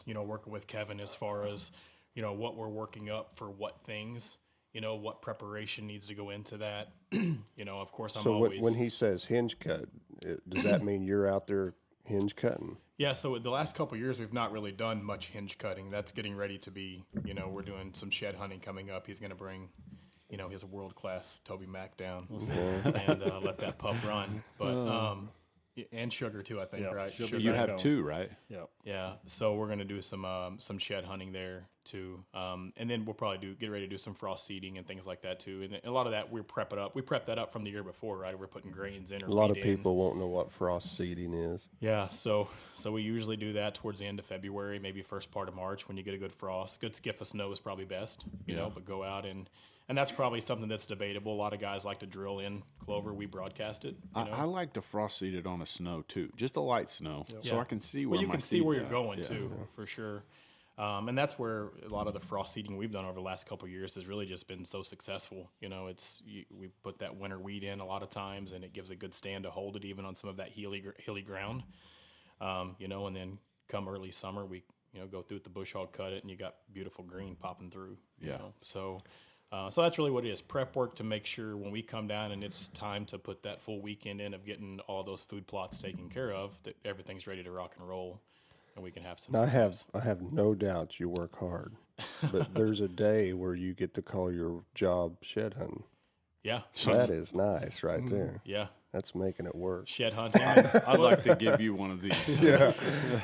working with Kevin as far as, what we're working up for what things. What preparation needs to go into that. Of course, I'm always. So when he says hinge cut, does that mean you're out there hinge cutting? Yeah, so the last couple of years, we've not really done much hinge cutting. That's getting ready to be, we're doing some shed hunting coming up. He's going to bring, his world-class Toby Mac down and let that pup run. But and Sugar, too, I think, right? Sugar You have two, right? Yeah. Yeah, so we're going to do some shed hunting there too, and then we'll probably get ready to do some frost seeding and things like that too. And a lot of that we prep it up. We prepped that up from the year before, right? We're putting grains in. Or A lot of wheat in. people won't know what frost seeding is. Yeah, so we usually do that towards the end of February, maybe first part of March when you get a good frost. Good skiff of snow is probably best, you know, but go out and that's probably something that's debatable. A lot of guys like to drill in clover. We broadcast it. I like to frost seed it on a snow too, just a light snow, so I can see where you my can see where seed's you're at. going too, for sure. And that's where a lot of the frost seeding we've done over the last couple of years has really just been so successful. We put that winter wheat in a lot of times, and it gives a good stand to hold it even on some of that hilly ground. And then come early summer, we go through with the bush hog, cut it, and you got beautiful green popping through. You know? So that's really what it is. Prep work to make sure when we come down and it's time to put that full weekend in of getting all those food plots taken care of, that everything's ready to rock and roll, and we can have some success. I have no doubts you work hard, but there's a day where you get to call your job shed hunting. Yeah. That is nice right there. Yeah. That's making it work. Shed hunting. I'd like to give you one of these. Yeah.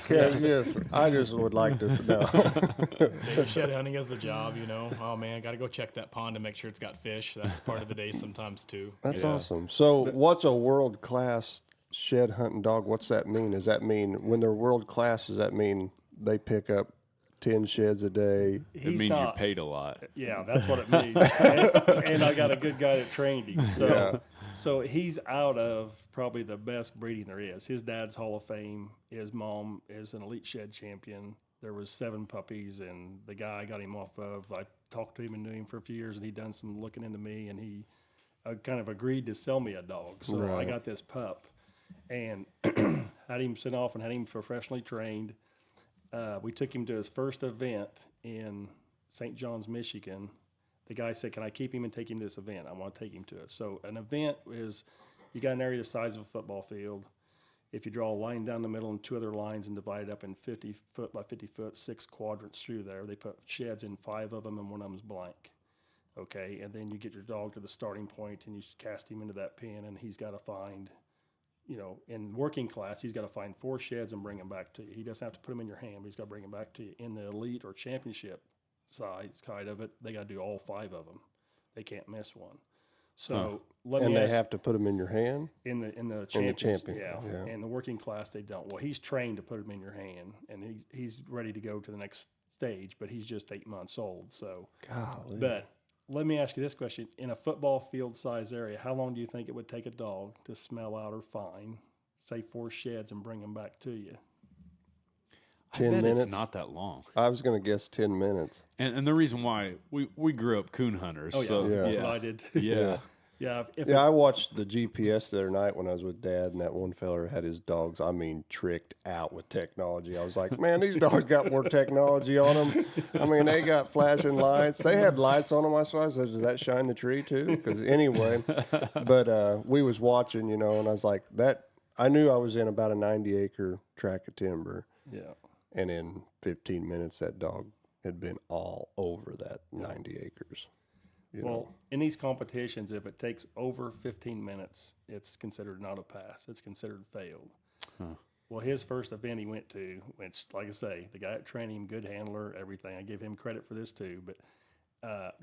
Yes, I just would like to know. Shed hunting is the job, Oh, man, got to go check that pond to make sure it's got fish. That's part of the day sometimes, too. That's awesome. So what's a world-class shed hunting dog? What's that mean? Does that mean when they're world-class, does that mean they pick up 10 sheds a day? It means you paid a lot. Yeah, that's what it means. and I got a good guy that trained him. So he's out of probably the best breeding there is. His dad's Hall of Fame. His mom is an elite shed champion. There was 7 puppies, and the guy I got him off of, I talked to him and knew him for a few years, and he'd done some looking into me, and he kind of agreed to sell me a dog. So I got this pup and had him sent off and had him professionally trained. We took him to his first event in St. John's, Michigan. The guy said, can I keep him and take him to this event? I want to take him to it. So an event is, you got an area the size of a football field. If you draw a line down the middle and 2 other lines and divide it up in 50 foot by 50 foot, 6 quadrants through there, they put sheds in 5 of them and one of them's blank. Okay, and then you get your dog to the starting point and you cast him into that pen, and he's got to find, in working class, he's got to find 4 sheds and bring them back to you. He doesn't have to put them in your hand, but he's got to bring them back to you. In the elite or championship side of it, they got to do all 5 of them. They can't miss one. So they have to put them in your hand? In the champion. Yeah. In the working class, they don't. Well, he's trained to put them in your hand, and he's ready to go to the next stage, but he's just 8 months old. So, Golly. But let me ask you this question. In a football field size area, how long do you think it would take a dog to smell out or find, say, 4 sheds and bring them back to you? 10 bet minutes? It's not that long. I was going to guess 10 minutes. And the reason why we grew up coon hunters. Oh, yeah. So, That's what I did. Yeah. Yeah. I watched the GPS the other night when I was with Dad, and that one fella had his dogs, tricked out with technology. I was like, man, these dogs got more technology on them. They got flashing lights. They had lights on them. So I said, does that shine the tree too? Because anyway, but we was watching, and I was like, I knew I was in about a 90-acre tract of timber. Yeah. And in 15 minutes, that dog had been all over that 90 acres. You Well, know, in these competitions, if it takes over 15 minutes, it's considered not a pass. It's considered failed. Huh. Well, his first event he went to, which, like I say, the guy that trained him, good handler, everything. I give him credit for this too. But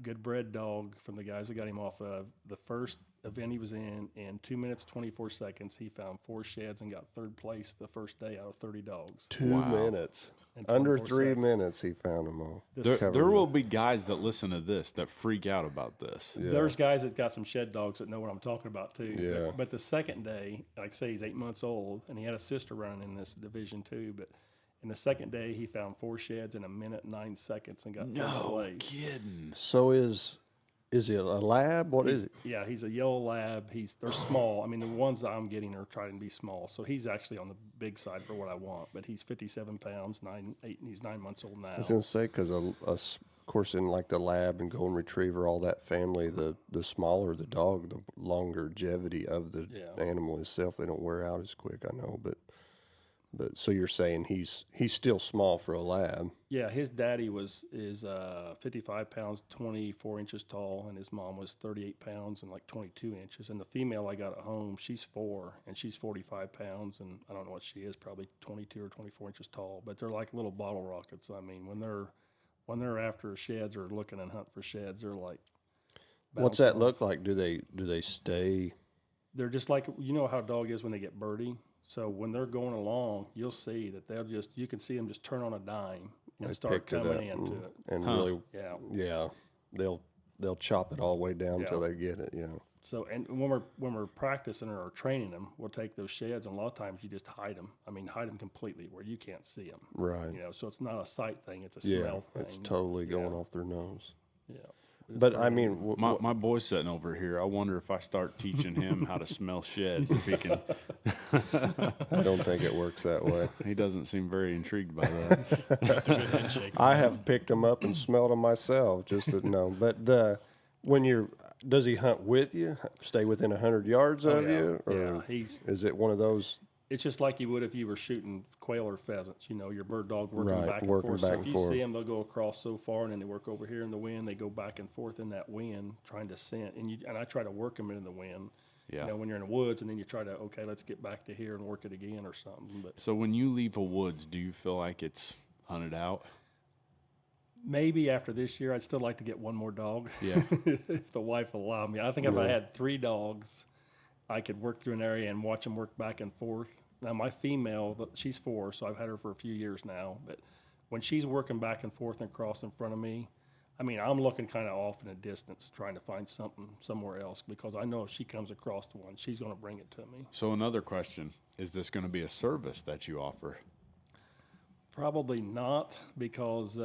good bred dog from the guys that got him off of the first event he was in 2 minutes 24 seconds, he found 4 sheds and got 3rd place the first day out of 30 dogs. 2 Wow. minutes. In Under 24 3 seconds. minutes, he found them all. There will be guys that listen to this that freak out about this. Yeah. There's guys that got some shed dogs that know what I'm talking about too. Yeah. But the second day, like I say, he's 8 months old, and he had a sister running in this division too. But in the second day, he found 4 sheds in 1 minute 9 seconds and got 3rd place. Kidding. So is it a lab? What is it? Yeah, he's a yellow lab. They're small. I mean, the ones that I'm getting are trying to be small. So he's actually on the big side for what I want. But he's 57 pounds, he's 9 months old now. I was going to say, because of course, in like the lab and golden retriever, all that family, the smaller the dog, the longevity of the animal itself. They don't wear out as quick, I know. But so you're saying he's still small for a lab. Yeah, his daddy is 55 pounds, 24 inches tall, and his mom was 38 pounds and like 22 inches. And the female I got at home, she's 4, and she's 45 pounds, and I don't know what she is, probably 22 or 24 inches tall. But they're like little bottle rockets. I mean, when they're after sheds or looking and hunting for sheds, they're like. What's that look like? Do they stay? They're just like, you know how a dog is when they get birdie. So when they're going along, you'll see that you can see them just turn on a dime and They start picked it coming up into it. and Huh. really, Yeah. they'll chop it all the way down Yeah. till they get it. Yeah. So and when we're practicing or training them, we'll take those sheds, and a lot of times you just hide them. I mean, hide them completely where you can't see them. Right. You know, so it's not a sight thing; it's a Yeah. smell thing. It's totally going off their nose. Yeah. But I mean, My boy's sitting over here. I wonder if I start teaching him how to smell sheds, if he can. I don't think it works that way. He doesn't seem very intrigued by that. Good handshake. I have picked them up and smelled them myself, just to know. But does he hunt with you? Stay within 100 yards of you, or Yeah, is it one of those? it's just like you would if you were shooting quail or pheasants. You know, your bird dog working Right, back and working forth. back So and if you forth. see them, they'll go across so far, and then they work over here in the wind. They go back and forth in that wind, trying to scent. And I try to work them in the wind. Yeah. You know, when you're in the woods, and then you try to, okay, let's get back to here and work it again or something. But So when you leave a woods, do you feel like it's hunted out? maybe after this year, I'd still like to get one more dog. Yeah. If the wife will allow me. I think if I had 3 dogs, I could work through an area and watch them work back and forth. Now, my female, she's 4, so I've had her for a few years now. But when she's working back and forth and across in front of me, I mean, I'm looking kind of off in the distance, trying to find something somewhere else, because I know if she comes across the one, she's going to bring it to me. So another question, is this going to be a service that you offer? Probably not, because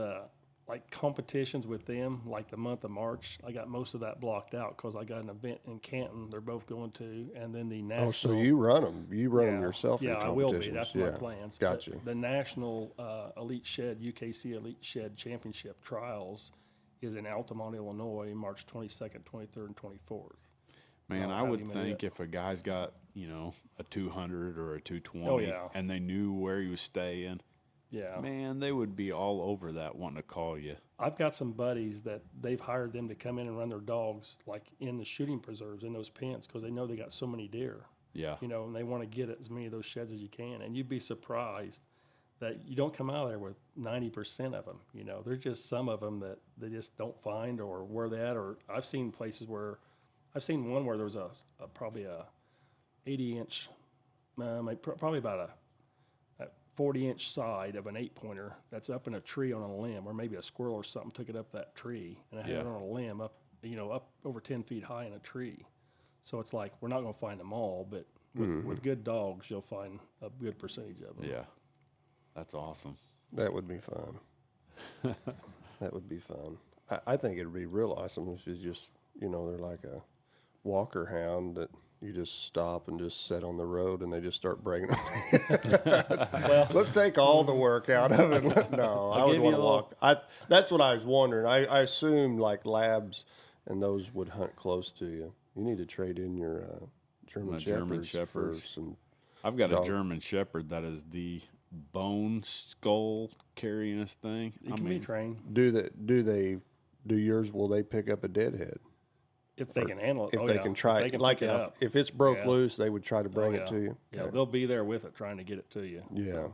like competitions with them, like the month of March, I got most of that blocked out because I got an event in Canton they're both going to, and then the national. Oh, so you run them? You run them Yeah. yourself? Yeah, in I will be. competitions. That's yeah. my plans. Gotcha. The national Elite Shed, UKC Elite Shed Championship Trials is in Altamont, Illinois, March 22nd, 23rd, and 24th. Man, I'll I have would him in think it. if a guy's got, a 200 or a 220 Oh, yeah. and they knew where he was staying, Yeah. man, they would be all over that wanting to call you. I've got some buddies that they've hired them to come in and run their dogs like in the shooting preserves in those pens because they know they got so many deer, Yeah. and they want to get as many of those sheds as you can. And you'd be surprised that you don't come out of there with 90% of them. There's just some of them that they just don't find or where they at. Or I've seen places where I've seen one where there was probably a 80-inch, probably about a 40-inch side of an 8-pointer that's up in a tree on a limb, or maybe a squirrel or something took it up that tree, and I had it Yeah. on a limb up over 10 feet high in a tree. So it's like we're not going to find them all, but with good dogs, you'll find a good percentage of them. Yeah. That's awesome. That would be fun. That would be fun. I think it'd be real awesome if it's just, they're like a walker hound that you just stop and just sit on the road and they just start breaking them. Well, let's take all the work out of it. No, I would give want you to a walk. That's what I was wondering. I assumed like labs and those would hunt close to you. You need to trade in your German My German Shepherds for Shepherds. some. I've got a Dog. German Shepherd that is the bone skull carrying this thing. You can be trained Do yours? Will they pick up a dead head? if they can handle it. If Oh, they yeah. can try If they it, can like pick it up. if it's broke Yeah. loose, they would try to bring Oh, it to you. Yeah, Okay. they'll be there with it trying to get it to you. Yeah.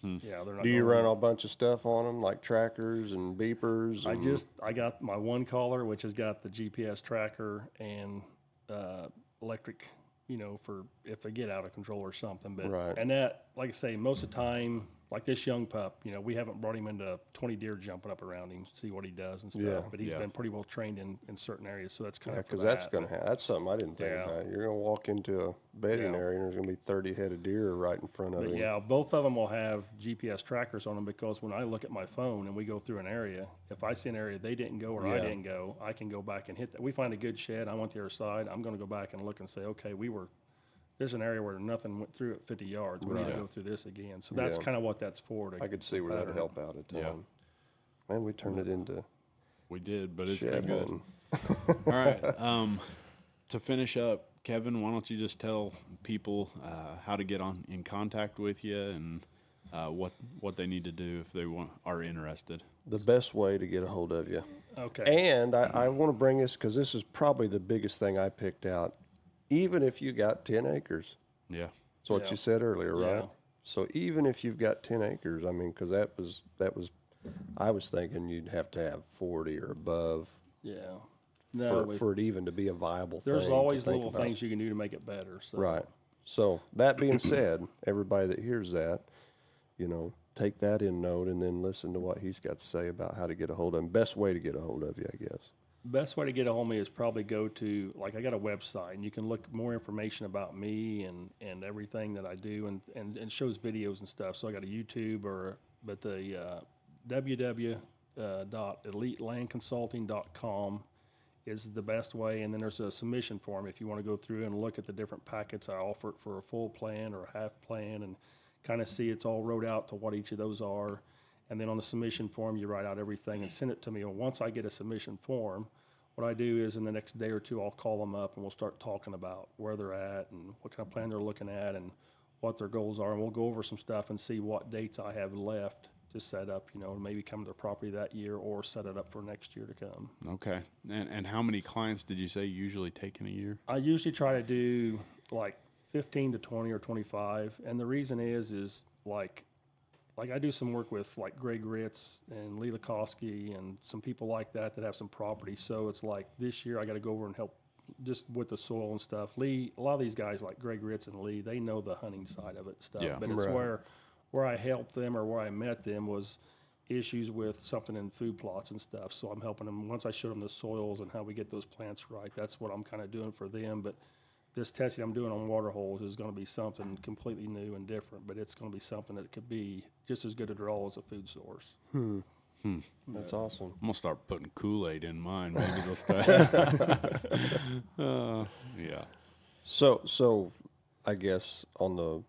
Yeah, they're not. Do you gonna- run a bunch of stuff on them, like trackers and beepers? I got my one collar, which has got the GPS tracker and electric, for if they get out of control or something. But Right. and that, like I say, most of the time, like this young pup, we haven't brought him into 20 deer jumping up around him, see what he does and stuff. Yeah. But he's Yeah. been pretty well trained in certain areas, so that's kind of because that's that's something I didn't think Yeah. about. You're gonna walk into a bedding Yeah. area and there's gonna be 30 head of deer right in front of But you. yeah, both of them will have GPS trackers on them because when I look at my phone and we go through an area, if I see an area they didn't go or I Yeah. didn't go, I can go back and hit that. We find a good shed, I went the other side, I'm going to go back and look and say, okay, there's an area where nothing went through at 50 yards. We need to Right. go through this again. So that's Yeah. kind of what that's for. I could see where that'd pattern. help out a ton. Yeah. Man, we turned it into We did, but it's shed pretty good. hunting. All right. To finish up, Kevin, why don't you just tell people how to get in contact with you and what they need to do if they are interested. The best way to get a hold of you. Okay. And I want to bring this because this is probably the biggest thing I picked out. Even if you got 10 acres, Yeah. that's what Yeah. you said earlier, right? Yeah. So even if you've got 10 acres, I mean, because that was, I was thinking you'd have to have 40 or above Yeah. No, for it even to be a viable thing. there's to always think little about. things you can do to make it better. So. Right. So that being said, everybody that hears that, take that in note and then listen to what he's got to say about how to get a hold of him. Best way to get a hold of you, I guess. Best way to get a hold of me is probably go to, I got a website and you can look more information about me and everything that I do and it shows videos and stuff. So I got a YouTube but the www.elitelandconsulting.com is the best way. And then there's a submission form if you want to go through and look at the different packets I offer for a full plan or a half plan and kind of see it's all wrote out to what each of those are. And then on the submission form, you write out everything and send it to me. And once I get a submission form, what I do is in the next day or two, I'll call them up and we'll start talking about where they're at and what kind of plan they're looking at and what their goals are. And we'll go over some stuff and see what dates I have left to set up, maybe come to their property that year or set it up for next year to come. Okay. And how many clients did you say you usually take in a year? I usually try to do like 15 to 20 or 25. And the reason is like I do some work with like Greg Ritz and Lee Lakowski and some people like that have some property. So it's like this year I got to go over and help just with the soil and stuff. Lee, a lot of these guys like Greg Ritz and Lee, they know the hunting side of it and stuff. Yeah. But it's Right. where I helped them or where I met them was issues with something in food plots and stuff. So I'm helping them. Once I show them the soils and how we get those plants right, that's what I'm kind of doing for them. But this testing I'm doing on water holes is going to be something completely new and different, but it's going to be something that could be just as good a draw as a food source. That's awesome. I'm gonna start putting Kool-Aid in mine. Maybe they'll start. Yeah. So I guess so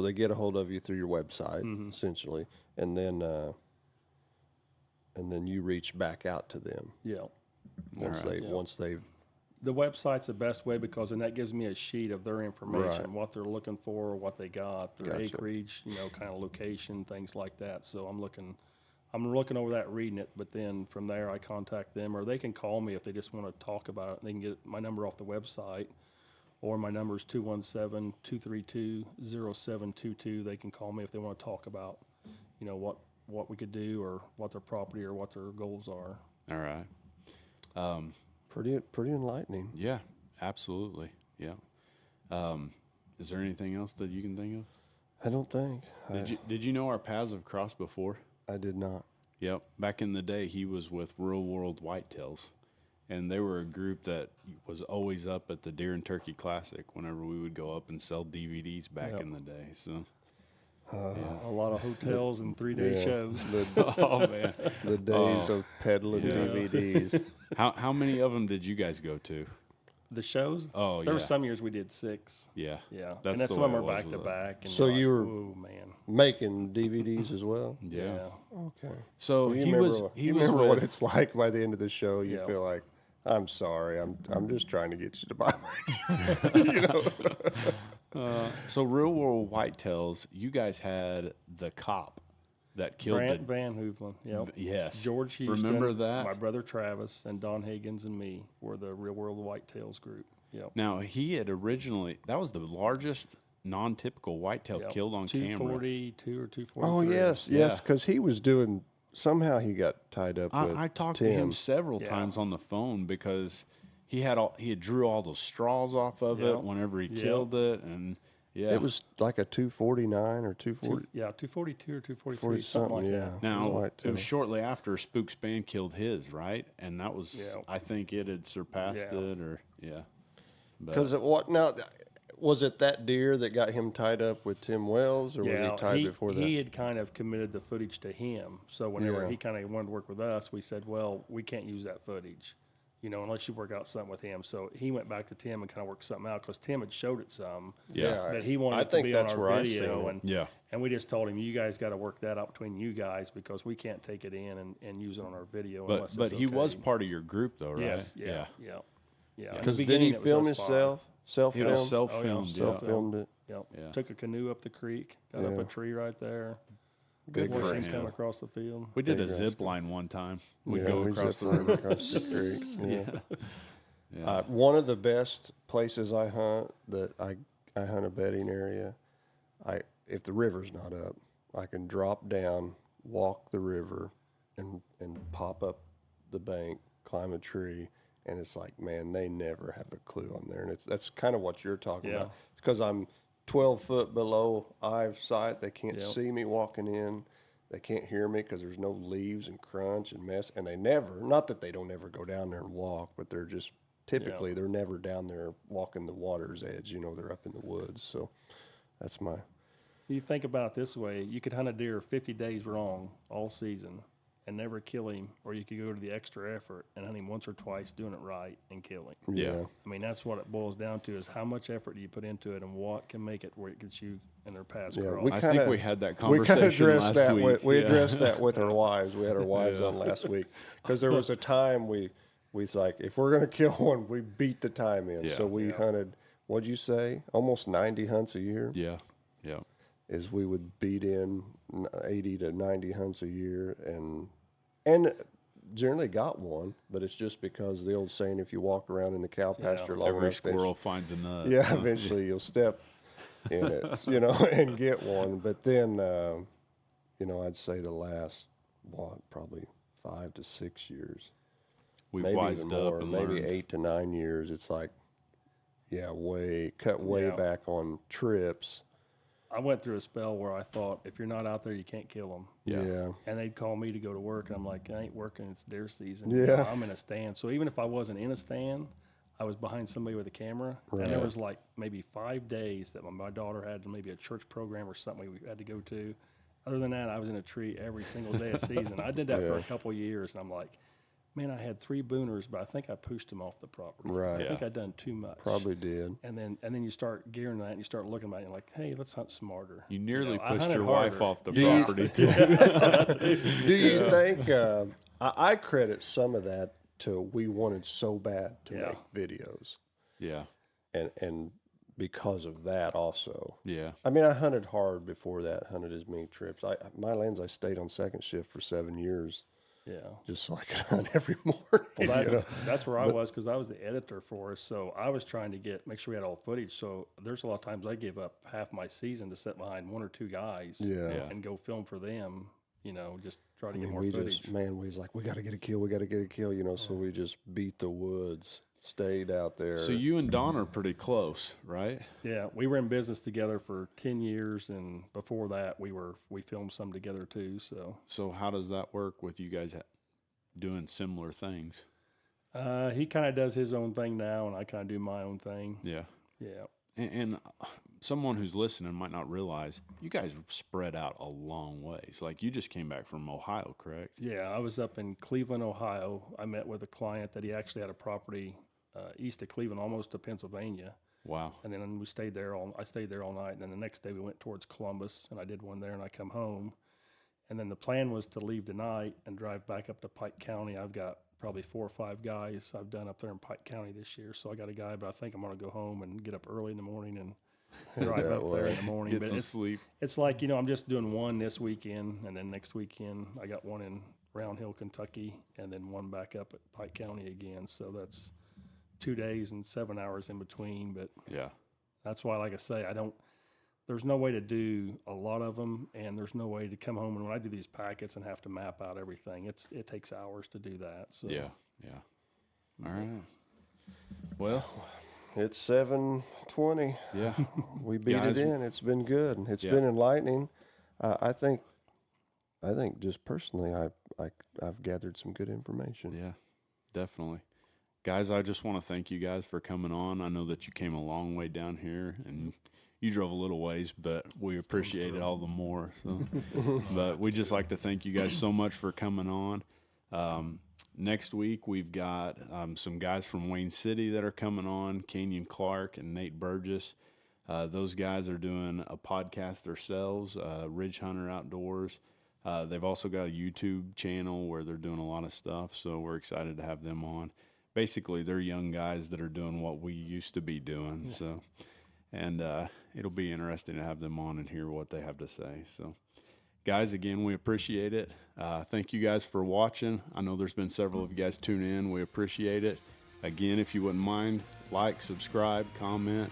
they get a hold of you through your website essentially, and then you reach back out to them Yeah. once they've The website's the best way because then that gives me a sheet of their information, Right. what they're looking for, what they got, their Gotcha. acreage, kind of location, things like that. So I'm looking over that, reading it, but then from there I contact them or they can call me if they just want to talk about it. They can get my number off the website or my number is 217-232-0722. They can call me if they want to talk about, what we could do or what their property or what their goals are. All right. pretty enlightening. Yeah. Absolutely. Yeah. Is there anything else that you can think of? I don't think Did you know our paths have crossed before? I did not. Yep. Back in the day, he was with Real World Whitetails, and they were a group that was always up at the Deer and Turkey Classic whenever we would go up and sell DVDs back Yep. in the day. So, A lot of hotels and 3-day Yeah. shows. oh man, The days of peddling Yeah. DVDs. how many of them did you guys go to? The shows? Oh, There were yeah. some years we did 6. Yeah, Yeah. That's and then the some of way them it are was back to with back. And So you're you like, were- "Whoa, man. Making DVDs as well. Yeah. Okay. So You he remember, was you remember with, what it's like by the end of the show. You Yeah. feel like, I'm sorry, I'm just trying to get you to buy my. So real world whitetails, you guys had the cop that killed Grant Van Hoovelen, yep. yes. George Houston, Remember that? my brother Travis, and Don Higgins and me were the Real World Whitetails group. Yep. Now he had originally that was the largest non-typical whitetail Yep. killed on camera. 242 or 243. Oh yes, Yeah. yes, because he was doing. Somehow he got tied up with I talked to Tim. him several Yeah. times on the phone because he had drew all those straws off of Yep. it whenever he Yep. killed it, and yeah, It was like a 249 or 240. 242 or 243, 40 something like something, that. yeah. Now, It was it whitetail. was shortly after Spook's band killed his, right? And that was, Yeah. I think it had surpassed Yeah. it, or yeah. But- Because what now? Was it that deer that got him tied up with Tim Wells, or was he tied before that? He had kind of committed the footage to him. So whenever Yeah. he kind of wanted to work with us, we said, well, we can't use that footage, unless you work out something with him. So he went back to Tim and kind of worked something out because Tim had showed it some. Yeah. But he wanted I it to think be that's on where our I seen video. it. And we just told him, you guys got to work that out between you guys because we can't take it in and use it on our video unless but it's he was okay. part of your group, though, right? Yes, yeah. In the Because did beginning, he it was film us five. himself? He Self-film? was self-filmed. Self-filmed it. Yep. Yeah. Took a canoe up the creek, got up Yeah. a tree right there. Good Watched for him him. come across the field. We did a Big zip rascal. line one time. We'd Yeah, go we across the zipped river. across the creek. Yeah. Yeah. One of the best places I hunt that I hunt a bedding area. If the river's not up, I can drop down, walk the river, and pop up the bank, climb a tree, and it's like, man, they never have a clue I'm there, and that's kind of what you're talking Yeah. about. It's because I'm 12 foot below eye of sight. They can't Yep. see me walking in. They can't hear me because there's no leaves and crunch and mess. And they never, not that they don't ever go down there and walk, but they're just typically they're never down there walking the water's edge. They're up in the woods. So that's my. You think about it this way: you could hunt a deer 50 days wrong all season and never kill him, or you could go to the extra effort and hunt him once or twice, doing it right and kill him. Yeah. I mean, that's what it boils down to: is how much effort do you put into it, and what can make it where it gets you in their paths Yeah, crossed. we I kinda- think we had that We kind conversation of addressed last that. week. We Yeah. addressed that with our wives. We had our wives Yeah. on last week because there was a time we was like, if we're gonna kill one, we beat the time in. Yeah. So we hunted. What'd you say? Almost 90 hunts a year. Yeah. Yeah. Is we would beat in 80 to 90 hunts a year and generally got one, but it's just because the old saying, if you walk around in the cow pasture long Every enough, squirrel finds a nut. yeah, eventually you'll step in it, and get one. But then, I'd say the last, probably 5 to 6 years, We've maybe wised even up more, and maybe learned. 8 to 9 years. It's like, cut way Yeah. back on trips. I went through a spell where I thought, if you're not out there, you can't kill them. Yeah. And they'd call me to go to work, and I'm like, I ain't working. It's deer season. Yeah. I'm in a stand. So even if I wasn't in a stand, I was behind somebody with a camera. And there Right. was like maybe 5 days that my daughter had maybe a church program or something we had to go to. Other than that, I was in a tree every single day of season. I did that for a couple of years, and I'm like, man, I had 3 booners, but I think I pushed them off the property. Right. I think I'd done too much. Probably did. And then you start gearing that, and you start looking at it, and you're like, hey, let's hunt smarter. You nearly I pushed hunted your wife harder. off the Yeah. property. Do you think I credit some of that to we wanted so bad to Yeah. make videos, Yeah. and because of that also. Yeah. I mean, I hunted hard before that. Hunted as many trips. My lands, I stayed on second shift for 7 years Yeah. just so I could hunt every morning. Well, that's where I was because I was the editor for us. So I was trying to make sure we had all the footage. So there's a lot of times I give up half my season to sit behind 1 or 2 guys Yeah. Yeah. and go film for them, just try to I get mean, more we footage. just, we was like, we got to get a kill, so we just beat the woods, stayed out there. So you and Don are pretty close, right? Yeah, we were in business together for 10 years, and before that, we filmed some together too. So how does that work with you guys doing similar things? He kind of does his own thing now, and I kind of do my own thing. Yeah. Yeah. And someone who's listening might not realize you guys spread out a long ways. Like you just came back from Ohio, correct? Yeah, I was up in Cleveland, Ohio. I met with a client that he actually had a property east of Cleveland, almost to Pennsylvania. Wow. And then I stayed there all night. And then the next day we went towards Columbus, and I did one there, and I come home. And then the plan was to leave tonight and drive back up to Pike County. I've got probably 4 or 5 guys I've done up there in Pike County this year. So I got a guy, but I think I'm going to go home and get up early in the morning and drive that up there in way. the morning. Get But some sleep. it's like, I'm just doing one this weekend, and then next weekend I got one in Round Hill, Kentucky, and then one back up at Pike County again. So that's 2 days and 7 hours in between. But Yeah. that's why, like I say, there's no way to do a lot of them, and there's no way to come home. And when I do these packets and have to map out everything, it takes hours to do that. So Yeah. Yeah. All right. Well, It's 7:20. yeah. We beat Guys, it in. It's been good. It's Yeah. been enlightening. I think just personally, I've gathered some good information. Yeah, definitely. Guys, I just want to thank you guys for coming on. I know that you came a long way down here and you drove a little ways, but we appreciate it all the more. So, but we just like to thank you guys so much for coming on. Next week, we've got some guys from Wayne City that are coming on, Kenyon Clark and Nate Burgess. Those guys are doing a podcast themselves, Ridge Hunter Outdoors. They've also got a YouTube channel where they're doing a lot of stuff, so we're excited to have them on. Basically, they're young guys that are doing what we used to be doing, so and it'll be interesting to have them on and hear what they have to say. So, guys, again, we appreciate it. Thank you guys for watching. I know there's been several of you guys tune in. We appreciate it. Again, if you wouldn't mind, like, subscribe, comment,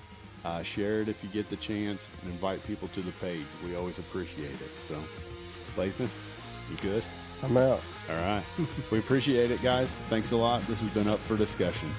share it if you get the chance, and invite people to the page. We always appreciate it. So, Lathan, you good? I'm out. All right. We appreciate it, guys. Thanks a lot. This has been Up for Discussion.